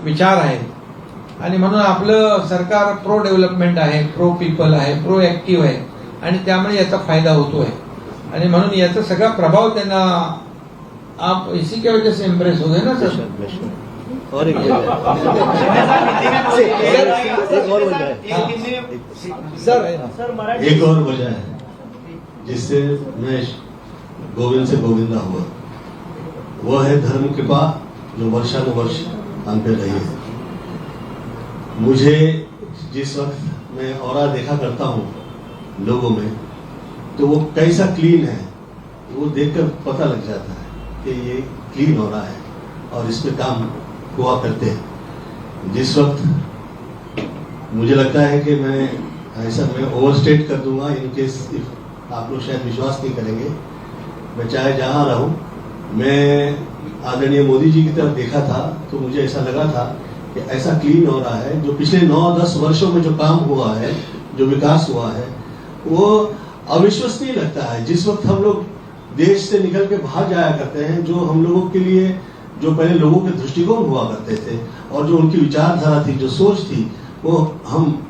विचार आहेत आणि म्हणून आपलं सरकार प्रो डेव्हलपमेंट आहे, प्रो पीपल आहे, प्रो ऍक्टिव्ह आहे आणि त्यामुळे याचा फायदा होतोय आणि म्हणून याचा सगळा प्रभाव त्यांना आप इसी के वजह से इम्प्रेस हो गए ना सर। और एक और वजह है सर, एक और वजह है जिससे मैं गोविंद से गोविंदा हुआ, वह है धर्म कृपा जो वर्षानुवर्ष हम पे रही है। मुझे जिस वक्त मैं औरा देखा करता हूँ लोगों में, तो वो कैसा क्लीन है वो देखकर पता लग जाता है कि ये क्लीन हो रहा है और इस पे काम हुआ करते हैं। जिस वक्त मुझे लगता है कि मैं ओवरस्टेट कर दूंगा, इनकेस आप लोग शायद विश्वास नहीं करेंगे, मैं चाहे जहां रहूं, मैं आदरणीय मोदी जी की तरफ देखा था तो मुझे ऐसा लगा था कि ऐसा क्लीन हो रहा है। जो पिछले 9-10 वर्षों में जो काम हुआ है, जो विकास हुआ है, वो अविश्वसनीय लगता है। जिस वक्त हम लोग देश से निकल के बाहर जाया करते हैं, जो हम लोगों के लिए जो पहले लोगों के दृष्टिकोण हुआ करते थे और जो उनकी विचारधारा थी, जो सोच थी, वो हम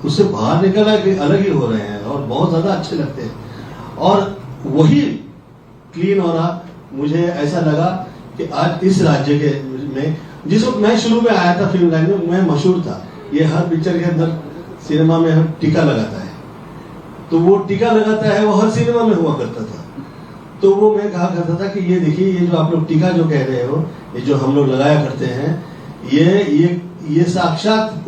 उससे बाहर निकल के अलग ही हो रहे हैं और बहुत ज्यादा अच्छे लगते हैं। और वही क्लीन हो रहा, मुझे ऐसा लगा कि आज इस राज्य के में, जिस वक्त मैं शुरू में आया था फिल्म लाइन में, मैं मशहूर था, ये हर पिक्चर के अंदर सिनेमा में हम टीका लगाता है, तो वो टीका लगाता है वो हर सिनेमा में हुआ करता था। तो वो मैं कहा करता था कि ये देखिए, ये जो आप लोग टीका जो कह रहे हो, ये जो हम लोग लगाया करते हैं, ये साक्षात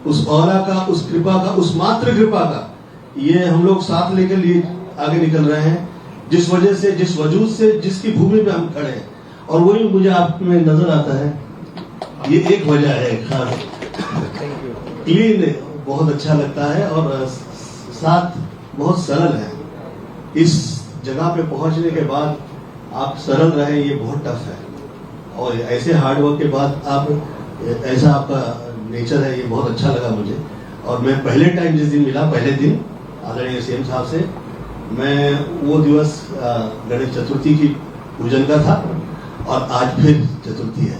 उस औरा का, उस कृपा का, उस मात्र कृपा का ये हम लोग साथ लेकर लिए आगे निकल रहे हैं, जिस वजह से, जिस वजूद से, जिसकी भूमि पे हम खड़े हैं। और वही मुझे आप में नजर आता है, ये एक वजह है खास। क्लीन बहुत अच्छा लगता है और साथ बहुत सरल है। इस जगह पे पहुंचने के बाद आप सरल रहे, ये बहुत टफ है। और ऐसे हार्ड वर्क के बाद आप, ऐसा आपका नेचर है, ये बहुत अच्छा लगा मुझे। और मैं पहले टाइम जिस दिन मिला, पहले दिन आदरणीय सीएम साहब से, मैं वो दिवस गणेश चतुर्थी की पूजन का था और आज फिर चतुर्थी है।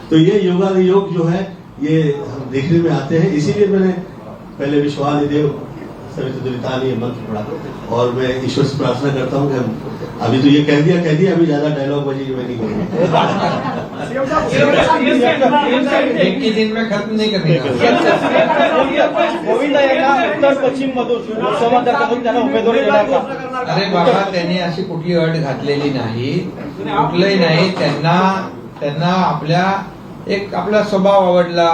तो ये योग जो है, ये हम देखने में आते हैं। इसीलिए मैंने पहले विश्वादिदेव सवित दुरितानी मंत्र पढ़ा और मैं ईश्वर से प्रार्थना करता हूँ कि अभी तो ये कह दिया, अभी ज्यादा डायलॉग बाजी मैं नहीं करूँगा। एक ही दिन में खत्म नहीं करने गोविंद उत्तर पश्चिम मधून लोकसभा त्यांना उमेदवारी देणार का? अरे बाबा, त्यांनी अशी कुठली अट घातलेली नाही, कुठलंही नाही। त्यांना आपला स्वभाव आवडला,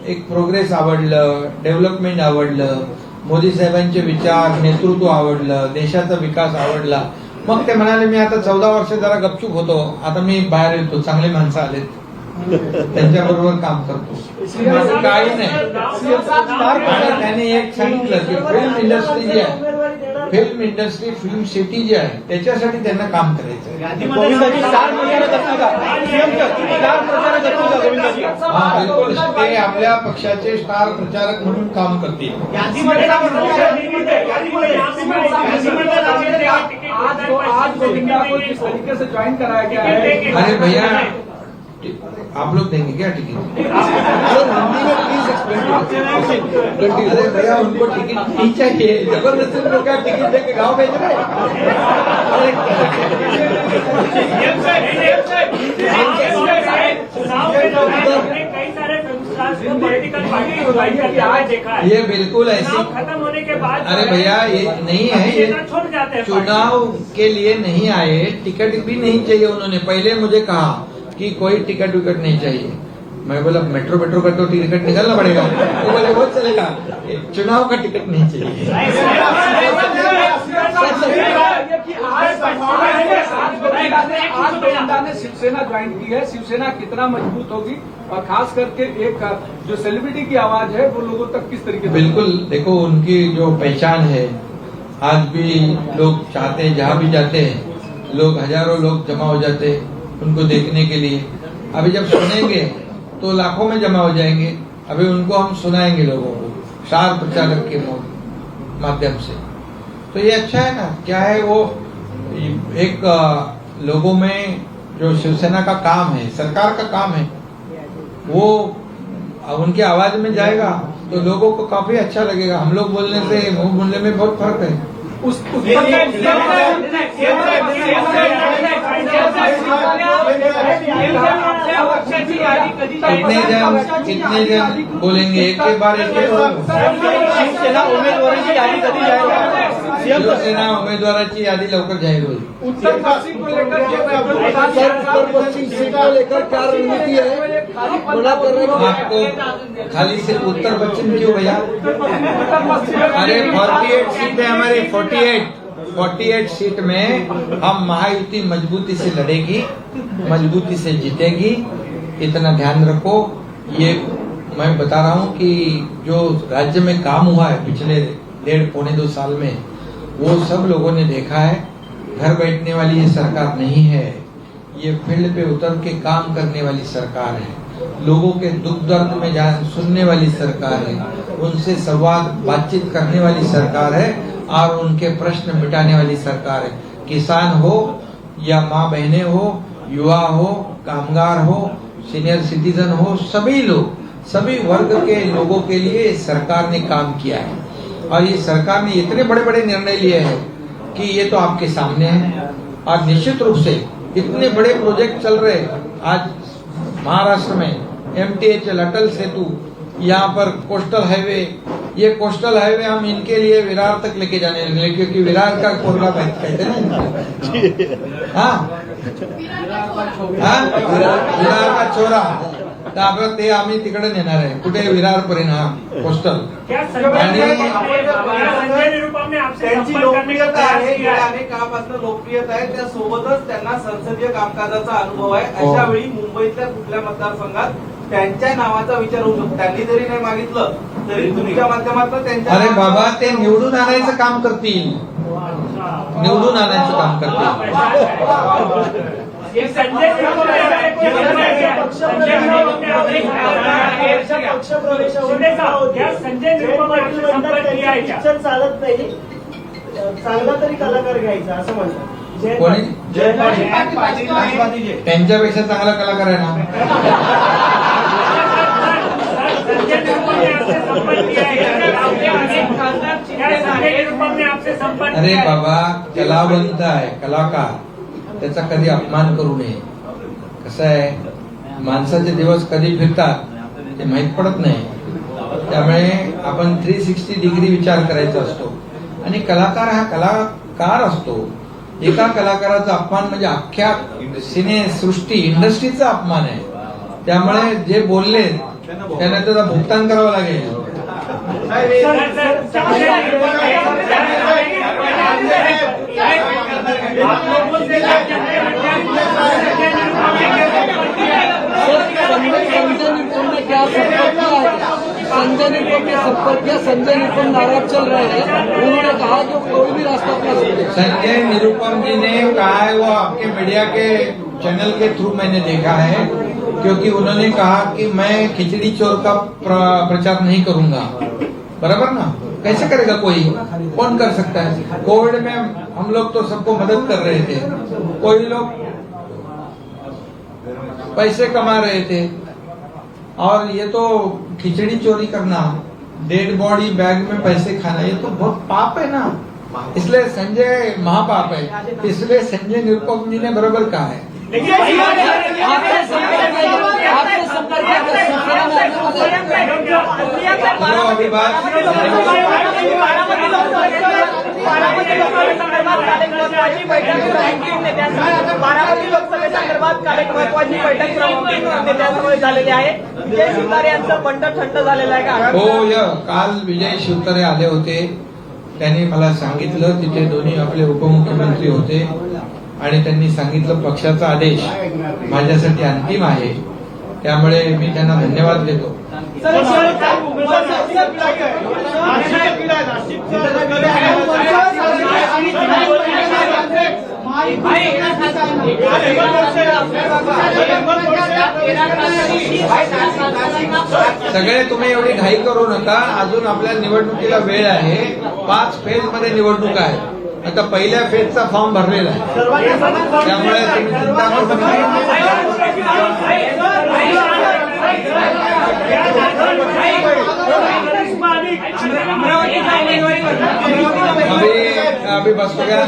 एक प्रोग्रेस आवडलं, डेव्हलपमेंट आवडलं, मोदी साहेबांचे विचार, नेतृत्व आवडलं, देशाचा विकास आवडला। मग ते म्हणाले मी आता 14 वर्ष जरा गपचूप होतो, आता मी बाहेर येतो, चांगले माणसं आलेत, त्यांच्याबरोबर काम करतो, काही नाही। त्यांनी एक सांगितलं की फिल्म इंडस्ट्री जी आहे, फिल्म इंडस्ट्री, फिल्म सिटी जी आहे, त्याच्यासाठी त्यांना काम करायचं। बिलकुल, ते आपल्या पक्षाचे स्टार प्रचारक म्हणून काम करतील। आज गोविंदा को किस तरीके से ज्वाइन कराया गया है? अरे भैया, आप लोग देंगे क्या टिकट? अरे भैया, उनको टिकट नहीं चाहिए, जबरदस्ती उनको क्या टिकट देके गाँव भेज रहे? ये बिल्कुल ऐसी, खत्म होने के बाद, अरे भैया ये नहीं है, ये छोड़ जाते हैं। चुनाव के लिए नहीं आए, टिकट भी नहीं चाहिए। उन्होंने पहले मुझे कहा कि कोई टिकट विकट नहीं चाहिए। मैं बोला मेट्रो का तो टिकट निकालना पड़ेगा। वो बोले वो चलेगा, चुनाव का टिकट नहीं चाहिए। आज गोविंदा ने शिवसेना ज्वाइन की है, शिवसेना कितना मजबूत होगी और खास करके एक जो सेलिब्रिटी की आवाज है वो लोगों तक किस तरीके से? बिल्कुल, देखो उनकी जो पहचान है, आज भी लोग चाहते हैं, जहाँ भी जाते हैं लोग, हजारों लोग जमा हो जाते हैं उनको देखने के लिए। अभी जब सुनेंगे तो लाखों में जमा हो जाएंगे। अभी उनको हम सुनाएंगे लोगों को स्टार प्रचारक के माध्यम से। तो ये अच्छा है ना, क्या है वो एक लोगों में जो शिवसेना का काम है, सरकार का काम है, वो उनकी आवाज में जाएगा तो लोगों को काफी अच्छा लगेगा। हम लोग बोलने से मुंह बोलने में बहुत फर्क है। कितने जन बोलेंगे एक के बार एक शिवसेना उमेदवारांची यादी कधी जाहीर होईल? शिवसेना उमेदवाराची यादी लवकर जाहीर होईल। उत्तर पश्चिम को लेकर पश्चिम सीट को लेकर क्या रणनीति है? बड़ा कर रहे हैं आपको खाली सिर्फ उत्तर पश्चिम क्यों भैया? अरे 48 सीट है हमारे, 48 सीट में हम महायुति मजबूती से लड़ेगी, मजबूती से जीतेगी, इतना ध्यान रखो। ये मैं बता रहा हूँ कि जो राज्य में काम हुआ है पिछले 1.5-2 साल में, वो सब लोगों ने देखा है। घर बैठने वाली ये सरकार नहीं है, ये फील्ड पे उतर के काम करने वाली सरकार है। लोगों के दुख दर्द में जान सुनने वाली सरकार है, उनसे संवाद बातचीत करने वाली सरकार है और उनके प्रश्न मिटाने वाली सरकार है। किसान हो या माँ बहने हो, युवा हो, कामगार हो, सीनियर सिटीजन हो, सभी लोग, सभी वर्ग के लोगों के लिए सरकार ने काम किया है। और ये सरकार ने इतने बड़े बड़े निर्णय लिए हैं कि ये तो आपके सामने है। और निश्चित रूप से इतने बड़े प्रोजेक्ट चल रहे हैं। आज महाराष्ट्र में MTHL अटल सेतु, यहाँ पर कोस्टल हाईवे, ये कोस्टल हाईवे हम इनके लिए विरार तक लेके जाने लगे, क्योंकि विरार का कोरला कहते हैं ना। हाँ, विरार का छोरा, तर ते आम्ही तिकडे नेणार आहे, कुठे विरार पर्यंत। हा कोस्टल त्यांची लोकप्रियता आहे, गेल्या अनेक काळापासून लोकप्रियता आहे, त्यासोबतच त्यांना संसदीय कामकाजाचा अनुभव आहे। अशा वेळी मुंबईतल्या कुठल्या मतदारसंघात त्यांच्या नावाचा विचार होऊ शकतो? त्यांनी जरी नाही मागितलं तरी तुमच्या माध्यमातून त्यांच्या अरे बाबा, ते निवडून आणायचं काम करतील, निवडून आणायचं काम करतील। शिक्षण चालत नाही, चांगला तरी कलाकार घ्यायचा असं म्हणतात। कोणी? जयंत पाटील त्यांच्यापेक्षा चांगला कलाकार आहे ना। अरे बाबा, कलावंत आहे, कलाकार, त्याचा कधी अपमान करू नये। कसं आहे, माणसाचे दिवस कधी फिरतात ते माहित पडत नाही, त्यामुळे आपण 360 डिग्री विचार करायचा असतो। आणि कलाकार हा कलाकार असतो। एका कलाकाराचा अपमान म्हणजे अख्ख्या सिने सृष्टी इंडस्ट्रीचा अपमान आहे। त्यामुळे जे बोलले त्यांना त्याचा भुगतान करावं लागेल। संजय निरुपम ने संपर्क किया, संजय निरुपम नाराज चल रहे हैं। उन्होंने कहा कि कोई भी रास्ता अपना सकते। संजय निरुपम जी ने कहा है, वो आपके मीडिया के चैनल के थ्रू मैंने देखा है, क्योंकि उन्होंने कहा कि मैं खिचड़ी चोर का प्रचार नहीं करूंगा। बराबर ना? कैसे करेगा कोई? कौन कर सकता है? कोविड में हम लोग तो सबको मदद कर रहे थे, कोई लोग पैसे कमा रहे थे, और ये तो खिचड़ी चोरी करना, डेड बॉडी बैग में पैसे खाना, ये तो बहुत पाप है ना। इसलिए संजय महापाप है, इसलिए संजय निरुपम जी ने बराबर कहा है। चलो अभी बात बारामती लोकसभेसंदर्भात काल एक महत्वाची बैठक नेत्यांसमोर झालेली आहे। विजय शिवतारे यांचं बंड थंड झालेलं आहे का? हो, काल विजय शिवतारे आले होते, त्यांनी मला सांगितलं, तिथे दोन्ही आपले उपमुख्यमंत्री होते, आणि त्यांनी सांगितलं पक्षाचा आदेश माझ्यासाठी अंतिम आहे, त्यामुळे मी त्यांना धन्यवाद देतो। सगळे तुम्ही एवढी घाई करू नका, अजून आपल्या निवडणुकीला वेळ आहे। 5 फेज मध्ये निवडणूक आहे, आता पहिल्या फेजचा फॉर्म भरलेला आहे, त्यामुळे तुम्ही चिंता करू नका। अभी बस हो गया।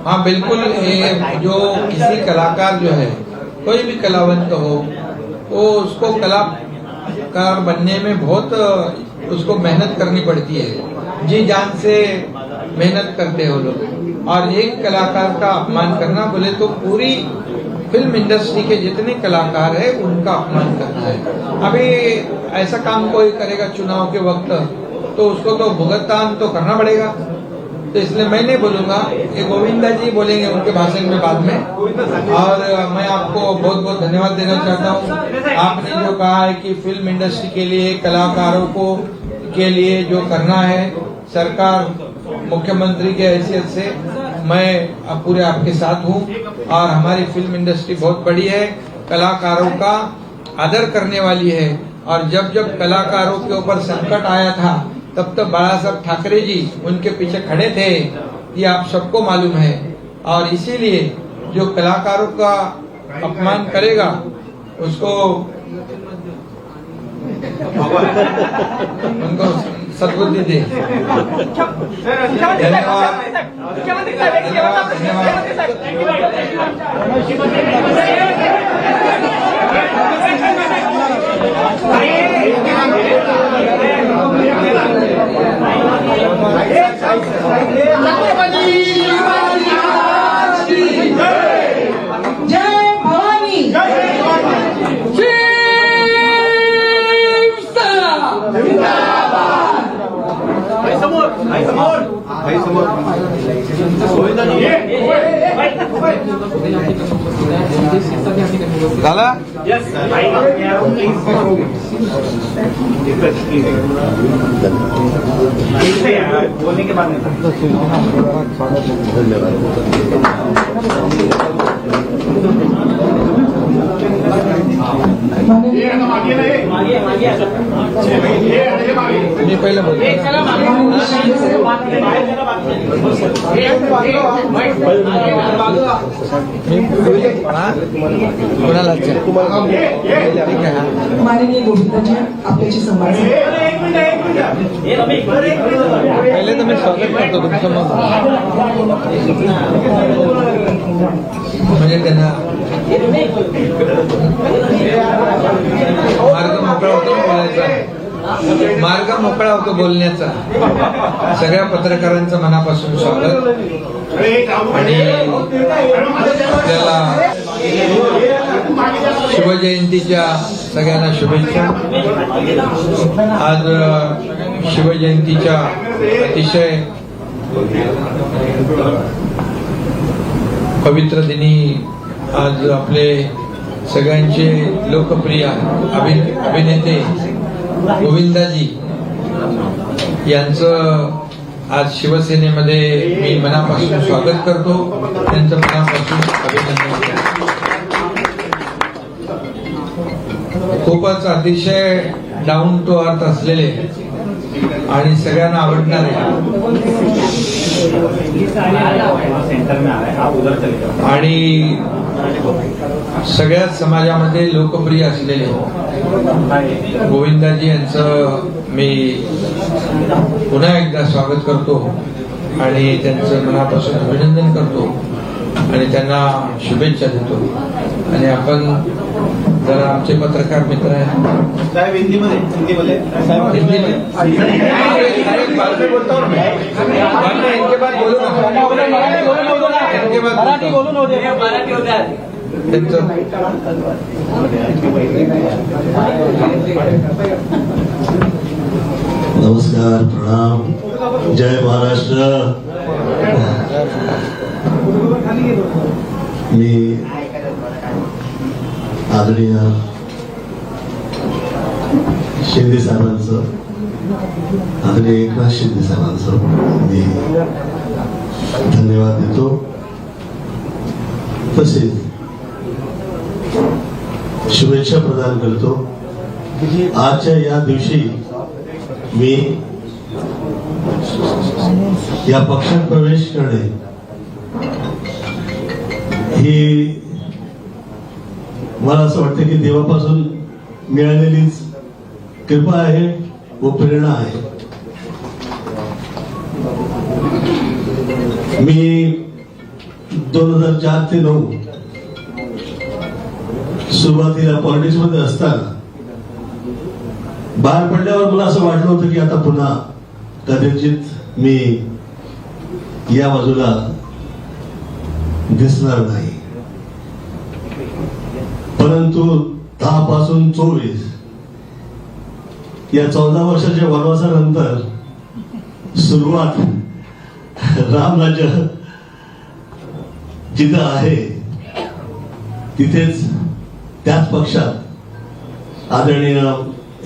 हाँ बिल्कुल, ये जो किसी कलाकार जो है, कोई भी कलावंत हो, वो उसको कलाकार बनने में बहुत उसको मेहनत करनी पड़ती है, जी जान से मेहनत करते हो लोग। और एक कलाकार का अपमान करना बोले तो पूरी फिल्म इंडस्ट्री के जितने कलाकार है उनका अपमान करना है। अभी ऐसा काम कोई करेगा चुनाव के वक्त तो उसको तो भुगतान तो करना पड़ेगा। तो इसलिए मैं नहीं बोलूंगा, ये गोविंदा जी बोलेंगे उनके भाषण में बाद में। और मैं आपको बहुत बहुत धन्यवाद देना चाहता हूँ। आपने जो कहा है कि फिल्म इंडस्ट्री के लिए कलाकारों को के लिए जो करना है, सरकार मुख्यमंत्री के हैसियत से मैं पूरे आपके साथ हूँ। और हमारी फिल्म इंडस्ट्री बहुत बड़ी है, कलाकारों का आदर करने वाली है। और जब जब कलाकारों के ऊपर संकट आया था तब तक बाला साहब ठाकरे जी उनके पीछे खड़े थे, ये आप सबको मालूम है। और इसीलिए जो कलाकारों का अपमान करेगा उसको उनको सद्बुद्धि दे। धन्यवाद। जय भवानी, झाला? बोलने के बाद मी पहिलं बोलतो। कोणाला ठीक आहे। माननीय गोविंदाजी आपल्याशी संवाद पहिले तर मी स्वागत करतो तुमचं, मग म्हणजे त्यांना मार्ग मोकळा होतो बोलायचा, मार्ग मोकळा होतो बोलण्याचा। सगळ्या पत्रकारांचं मनापासून स्वागत आणि आपल्याला शिवजयंतीच्या सगळ्यांना शुभेच्छा। आज शिवजयंतीच्या अतिशय पवित्र दिनी आज आपले सगळ्यांचे लोकप्रिय अभिनेते गोविंदाजी यांचं आज शिवसेनेमध्ये मी मनापासून स्वागत करतो, त्यांचं मनापासून अभिनंदन करतो। खूपच अतिशय डाऊन टू अर्थ असलेले आणि सगळ्यांना आवडणारे आणि सगळ्याच समाजामध्ये लोकप्रिय असलेले गोविंदाजी यांचं मी पुन्हा एकदा स्वागत करतो आणि त्यांचं मनापासून अभिनंदन करतो आणि त्यांना शुभेच्छा देतो। आणि आपण जरा आमचे पत्रकार मित्र आहेत साहेब हिंदी में हिंदी में बाद में बोलता हूँ मैं, बाद में इनके बाद बोलूंगा, इनके बाद मराठी बोलून होते त्यांचं नमस्कार, प्रणाम, जय महाराष्ट्र। मी आदरणीय शिंदे साहेबांचं, आदरणीय एकनाथ शिंदे साहेबांचं मी धन्यवाद देतो। तसेच शुभेच्छा प्रदान करतो. आजच्या या दिवशी मी या पक्षात प्रवेश करणे ही मला असं वाटतं की देवापासून मिळालेलीच कृपा आहे व प्रेरणा आहे. मी 2004 ते 2009 सुरुवातीला पॉलिटिक्स मध्ये असताना बाहेर पडल्यावर मला असं वाटलं होतं की आता पुन्हा कदाचित मी या बाजूला दिसणार नाही. परंतु 10 पासून 24 या 14 वर्षाच्या वनवासानंतर सुरुवात रामराज्य जिथं आहे तिथेच त्याच पक्षात आदरणीय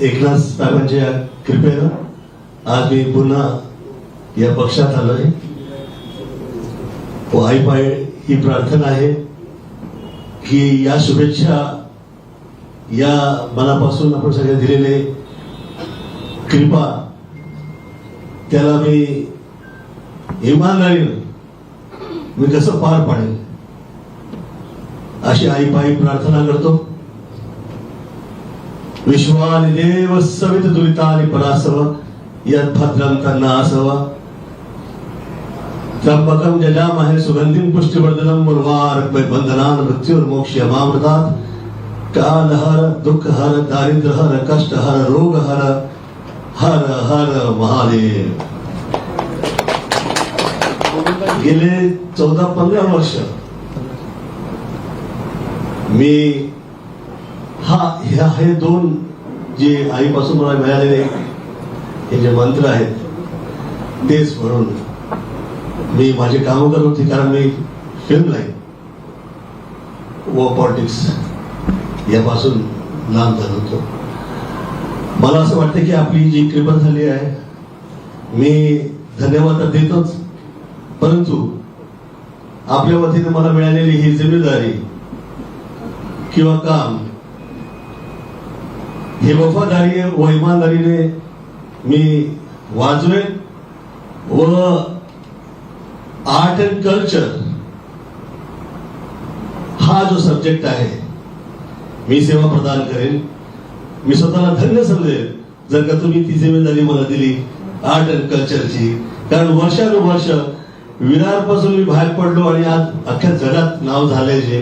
एकनाथ साहेबांच्या कृपेनं आज मी पुन्हा या पक्षात आलोय. व आईपाय ही प्रार्थना आहे की या शुभेच्छा या मनापासून आपण सगळे दिलेले कृपा त्याला मी इमानदारीनं मी कसं पार पाडेल अशी आईपायी प्रार्थना करतो. विश्वानि देव सवित दुरितानि परासव यत् भद्रं तन्नासव त्र्यंबकं यजामहे सुगंधिं पुष्टिवर्धनम् उर्वारुकं बन्धनान् मृत्युर्मोक्षयमामृतात् कालहर दुःखहर दारिद्र्यहर कष्टहर रोगहर हर हर महादेव. गेले 14-15 वर्ष मी हे 2 जे आईपासून मला मिळालेले हे जे मंत्र आहेत तेच म्हणून मी माझे काम करत होते. कारण मी फिल्म लाईन व पॉलिटिक्स यापासून लांब झालो होतो. मला असं वाटतं की आपली जी कृपा झाली आहे मी धन्यवाद तर देतोच, परंतु आपल्या वतीने मला मिळालेली ही जिम्मेदारी किंवा काम हे वफादारी व इमानदारीने मी वाजवेन व आर्ट अँड कल्चर हा जो सब्जेक्ट आहे मी सेवा प्रदान करेन. मी स्वतःला धन्य समजेल जर का तुम्ही ती जिम्मेदारी मला दिली आर्ट अँड कल्चरची. कारण वर्षानुवर्ष विरारपासून मी बाहेर पडलो आणि आज अख्ख्या जगात नाव झालंय जे,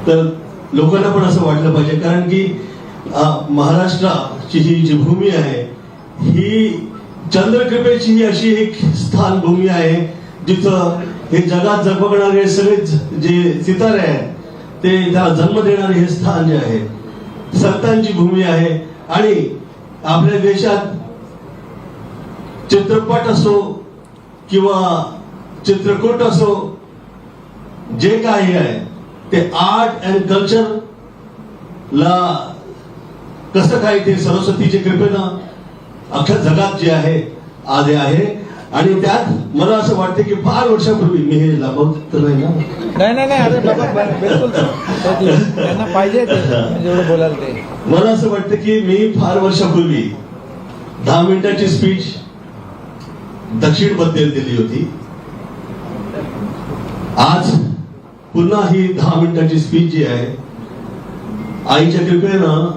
तर लोकांना पण असं वाटलं पाहिजे. कारण की महाराष्ट्राची ही जी भूमी आहे ही चंद्रकृपेची ही अशी एक स्थान भूमी आहे जिथं हे जगात जगबगणारे सगळे जे सितारे आहेत ते त्याला जन्म देणारे हे स्थान जे आहे संतांची भूमी आहे. आणि आपल्या देशात चित्रपट असो किंवा चित्रकूट असो जे काही आहे ते आर्ट अँड कल्चर ला कसं काय ते सरस्वतीच्या कृपेनं अख्ख्या जगात जे आहे आज आहे. आणि त्यात मला असं वाटतं की फार वर्षापूर्वी मी हे लाभवत नाही ना. नाही अरे बाबा बिलकुल त्यांना पाहिजे जेवढं बोलाल ते. मला असं वाटतं की मी फार वर्षापूर्वी 10 मिनिटाची स्पीच दक्षिण बद्दल दिली होती. आज पुन्हा ही 10 मिनिटाची स्पीच जी आहे आईच्या कृपेनं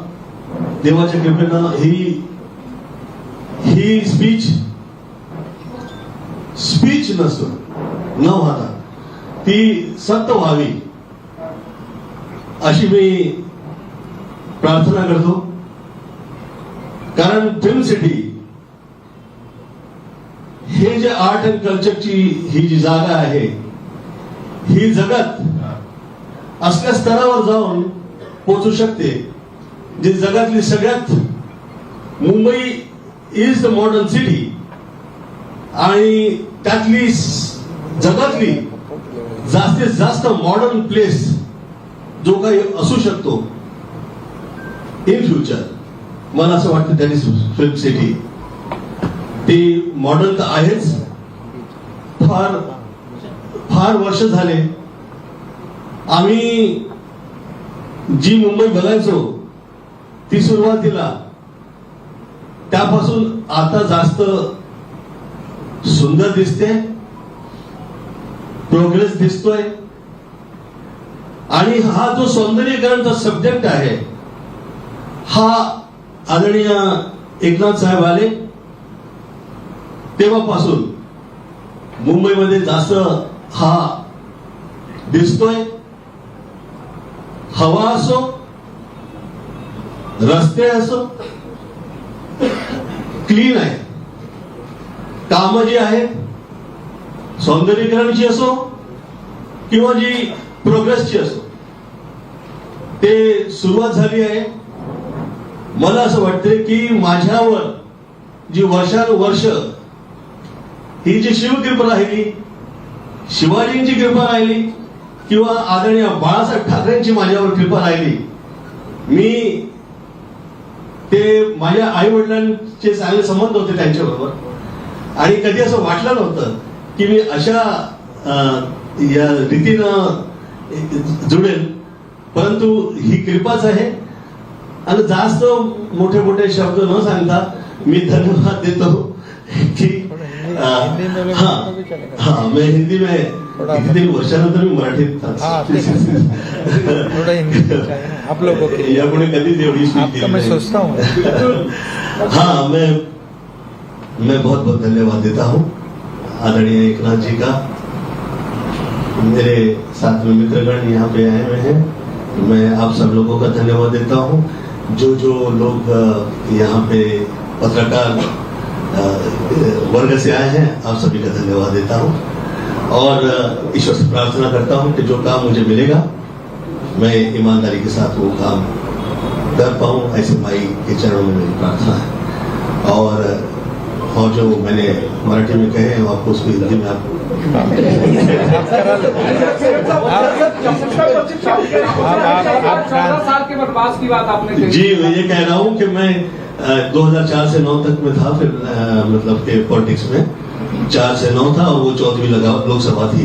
देवाच्या कृपेनं ही स्पीच नसून न व्हाता ती सत्य व्हावी अशी मी प्रार्थना करतो. कारण फिल्म सिटी हे जे आर्ट अँड कल्चरची ही जी जागा आहे ही जगात असल्या स्तरावर जाऊन पोहोचू शकते जे जगातली सगळ्यात Mumbai is the modern city आणि त्यातली जगातली जास्तीत जास्त मॉडर्न प्लेस जो काही असू शकतो इन फ्युचर. मला असं वाटतं त्याने फिल्म सिटी ती मॉडर्न तर आहेच. फार फार वर्ष झाले आम्ही जी मुंबई बघायचो ती सुरुवातीला त्यापासून आता जास्त सुंदर दिसते, प्रोग्रेस दिसतोय. आणि हा जो सौंदर्यीकरणचा सब्जेक्ट आहे हा आदरणीय एकनाथ साहेब आले तेव्हापासून मुंबईमध्ये जास्त हा दिसतोय. हवा असो, रस्ते असो, क्लीन आहे. कामं जी आहेत सौंदर्यीकरणची असो किंवा जी प्रोग्रेसची असो, ते सुरुवात झाली आहे. मला असं वाटते की माझ्यावर जी वर्षानुवर्ष ही जी शिवकृपा राहिली, शिवाजींची कृपा राहिली किंवा आदरणीय बाळासाहेब ठाकरेंची माझ्यावर कृपा राहिली, मी ते माझ्या आई वडिलांचे चांगले संबंध होते त्यांच्याबरोबर. आणि कधी असं वाटलं नव्हतं की मी अशा या रीतीनं जुडेल, परंतु ही कृपाच आहे. आणि जास्त मोठे मोठे शब्द न सांगता मी धन्यवाद देतो की हाँ मैं हिंदी में कितने वर्षानंतर मी मराठीत आप लोगों के यापुढे कधीच एवढी स्पीच मैं सोचता हूँ. हाँ मैं बहुत बहुत धन्यवाद देता हूँ आदरणीय एकनाथ जी का. मेरे साथ में मित्रगण यहाँ पे आए हुए हैं, मैं आप सब लोगों का धन्यवाद देता हूँ. जो लोग यहाँ पे पत्रकार वर्ग से आए हैं, आप सभी का धन्यवाद देता हूँ. और ईश्वर से प्रार्थना करता हूँ कि जो काम मुझे मिलेगा मैं ईमानदारी के साथ वो काम कर पाऊँ, ऐसे माई के चरणों में मेरी प्रार्थना है. और जो मैंने मराठी में कहे हैं आपको उसको हिंदी में आप 14 साल के वनवास की बात आपने कही. जी मैं ये कह रहा हूँ कि मैं 2004 से 9 तक में था, फिर मतलब के पॉलिटिक्स में 4 से 9 था और वो 14वीं लोकसभा थी.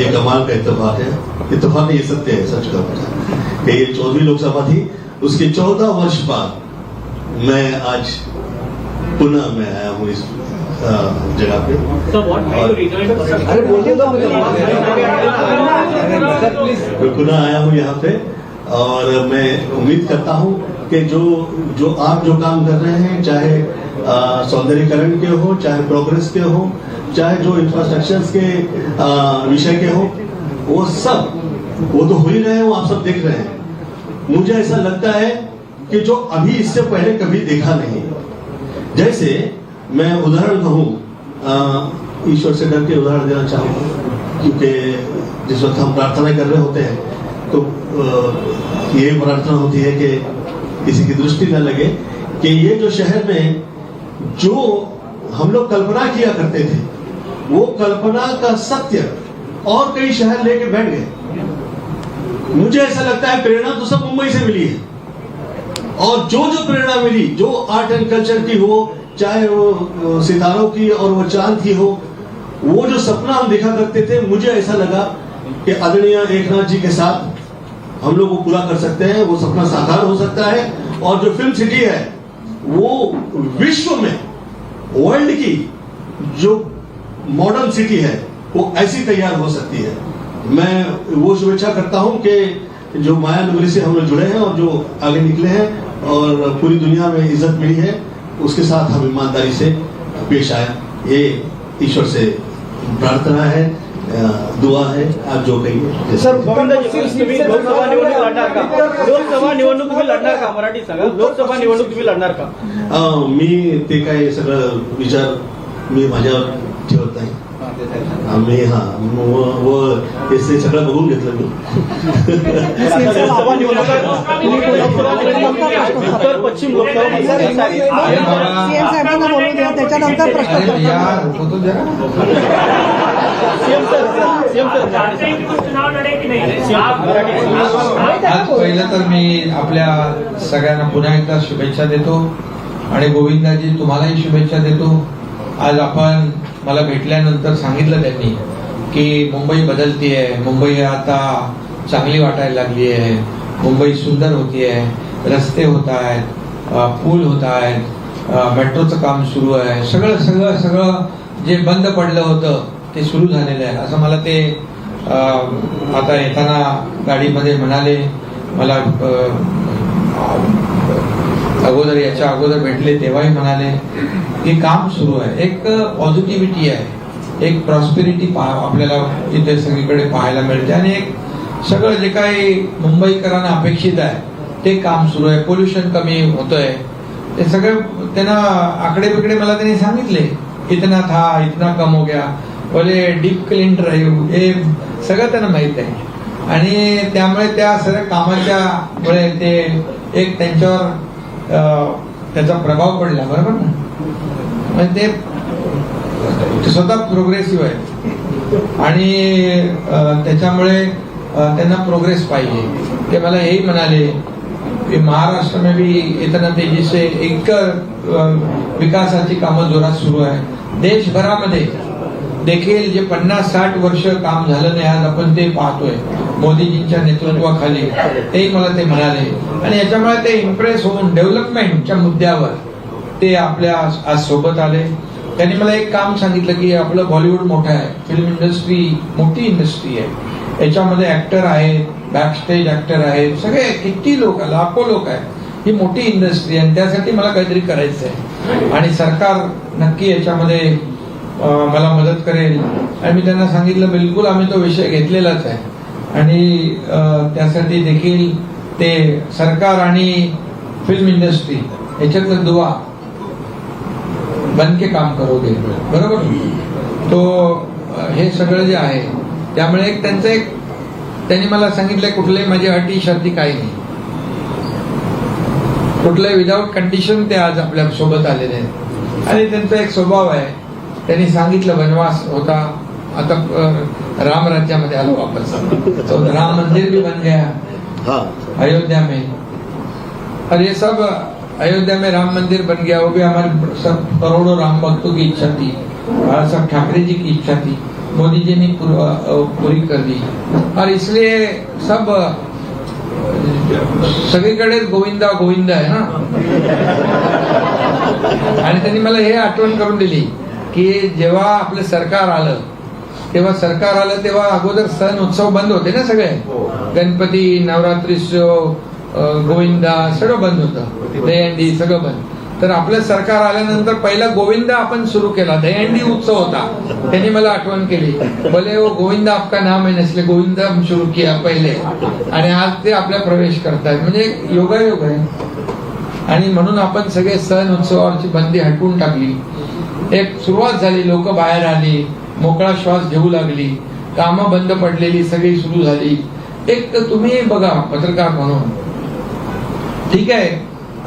ये कमाल का इत्तेफाक है, इत्तेफाक नहीं, ये सत्य है, सच का बात है. ये 14वीं लोकसभा थी. उसके 14 वर्ष बाद मैं आज पुनः मैं आया हूँ इस जगह पे. मैं पुनः आया हूँ यहाँ पे और मैं उम्मीद करता हूँ कि जो आप जो काम कर रहे हैं, चाहे सौंदर्यीकरण के हो, चाहे प्रोग्रेस के हो, चाहे जो इंफ्रास्ट्रक्चर के विषय के हो, वो तो हो ही रहे हैं, वो आप सब देख रहे हैं. मुझे ऐसा लगता है कि जो अभी इससे पहले कभी देखा नहीं. जैसे मैं उदाहरण कहूँ, ईश्वर से डर के उदाहरण देना चाहूँगा, क्योंकि जिस वक्त हम प्रार्थना कर रहे होते हैं तो ये प्रार्थना होती है कि किसी की दृष्टि न लगे कि ये जो शहर में जो हम लोग कल्पना किया करते थे, वो कल्पना का सत्य और कई शहर लेके बैठ गए. मुझे ऐसा लगता है प्रेरणा तो सब मुंबई से मिली है. और जो प्रेरणा मिली, जो आर्ट एंड कल्चर की हो, चाहे वो सितारों की और वो चांद की हो, वो जो सपना हम देखा करते थे, मुझे ऐसा लगा कि आदरणीय एकनाथ जी के साथ हम लोग वो पूरा कर सकते हैं. वो सपना साकार हो सकता है. और जो फिल्म सिटी है वो विश्व में, वर्ल्ड की जो मॉडर्न सिटी है वो ऐसी तैयार हो सकती है. मैं वो शुभेच्छा करता हूं कि जो माया नगरी से हम लोग जुड़े हैं और जो आगे निकले हैं और पूरी दुनिया में इज्जत मिली है, उसके साथ हम ईमानदारी से पेश आए. ये ईश्वर से प्रार्थना है, दुआ है, आप जो कहिए. सर तुम्ही लोकसभा निवडणूक लढणार का? लोकसभा निवडणूक तुम्ही लढणार का? मराठी सांगा. लोकसभा निवडणूक तुम्ही लढणार का? मी ते काय सगळं विचार मी माझ्यावर ठेवत नाही. आम्ही व ते सगळं बघून घेतलं मी. लोकसभा निवडणूक उत्तर पश्चिम लोकसभा सीएम साहेबांना बोलू द्या, त्याच्यानंतर प्रश्न. यार होतो जरा. आज पहिलं तर मी आपल्या सगळ्यांना पुन्हा एकदा शुभेच्छा देतो आणि गोविंदाजी तुम्हालाही शुभेच्छा देतो. आज आपण मला भेटल्यानंतर सांगितलं त्यांनी की मुंबई बदलतीये, मुंबई आता चांगली वाटायला लागली आहे, मुंबई सुंदर होती आहे, रस्ते होत आहेत, पूल होत आहेत, मेट्रोचं काम सुरू आहे, सगळं सगळं सगळं जे बंद पडलं होतं ते सुरू झालेलं आहे असं मला ते आता येताना गाडीमध्ये म्हणाले. मला याच्या अगोदर भेटले तेव्हाही म्हणाले की काम सुरू आहे, एक पॉझिटिव्हिटी आहे, एक प्रॉस्पेरिटी आपल्याला इथे सगळीकडे पाहायला मिळते आणि एक सगळं जे काही मुंबईकरांना अपेक्षित आहे ते काम सुरू आहे. पोल्युशन कमी होतंय, ते सगळं त्यांना आकडे बिकडे मला त्यांनी सांगितले. इतना था, इतना कम हो गया, बोले डीप क्लीन ड्राईव्ह, हे सगळं त्यांना माहित आहे आणि त्यामुळे त्या सगळ्या कामाच्या मुळे ते एक त्यांच्यावर त्याचा प्रभाव पडला, बरोबर ना. म्हणजे ते स्वतः प्रोग्रेसिव्ह आहे आणि त्याच्यामुळे त्यांना प्रोग्रेस पाहिजे. ते मला हेही म्हणाले की महाराष्ट्र में भी इतना तेजी से एक विकासाची कामं जोरात सुरू आहे. देशभरामध्ये देखील जे 50-60 वर्ष काम झालं नाही आज आपण ते पाहतोय मोदीजींच्या नेतृत्वाखाली, तेही मला ते म्हणाले आणि याच्यामुळे ते इम्प्रेस होऊन डेव्हलपमेंटच्या मुद्द्यावर ते आपल्या आज सोबत आले. त्यांनी मला एक काम सांगितलं की आपलं बॉलिवूड मोठं आहे, फिल्म इंडस्ट्री मोठी इंडस्ट्री आहे, याच्यामध्ये ऍक्टर आहेत, बॅकस्टेज ऍक्टर आहेत, सगळे किती लोक, लाखो लोक आहेत, ही मोठी इंडस्ट्री आहे आणि त्यासाठी मला काहीतरी करायचं आहे आणि सरकार नक्की याच्यामध्ये मला मदत करेल. आणि मी त्यांना सांगितलं बिलकुल आम्ही तो विषय घेतलेलाच आहे आणि त्यासाठी देखील ते सरकार आणि फिल्म इंडस्ट्री याच्यातलं दुवा बनके काम करोगे, बरोबर. तो हे सगळं जे आहे त्यामुळे एक त्यांचं एक त्यांनी मला सांगितलं कुठल्याही माझी अटी शर्ती काही नाही, कुठल्याही विदाऊट कंडिशन ते आज आपल्या सोबत आलेले आहेत आणि त्यांचा एक स्वभाव आहे. त्यांनी सांगितलं वनवास होता, आता राम राज्यामध्ये आलो वापस, तो राम मंदिर भी बन गया अयोध्या में और ये सब अयोध्या में राम मंदिर बन गया, वो भी हमारे सब करोड़ों राम भक्तों की इच्छा थी, सब ठाकरे जी की इच्छा थी, मोदी जी ने पूरी कर दी और इसलिए सब सगळीकडे गोविंदा गोविंदा आहे ना. आणि त्यांनी मला हे आठवण करून दिली की जेव्हा आपलं सरकार आलं तेव्हा अगोदर सण उत्सव बंद होते ना सगळे, गणपती, नवरात्रीत्सव, गोविंदा सगळं बंद होतं, दहीहंडी सगळं बंद. तर आपलं सरकार आल्यानंतर पहिला गोविंदा आपण सुरू केला, दहीहंडी उत्सव होता. त्यांनी मला आठवण केली, बोले वो गोविंदा आपका नाम है इसलिए गोविंदा सुरू किया पहिले आणि आज ते आपल्या प्रवेश करतायत, म्हणजे योगायोग आहे. आणि म्हणून आपण सगळे सण उत्सवाची बंदी हटवून टाकली, एक सुरुवात झाली, लोक बाहेर आली, मोकळा श्वास घेऊ लागली, कामं बंद पडलेली सगळी सुरू झाली. एक तुम्ही बघा पत्रकार म्हणून, ठीक आहे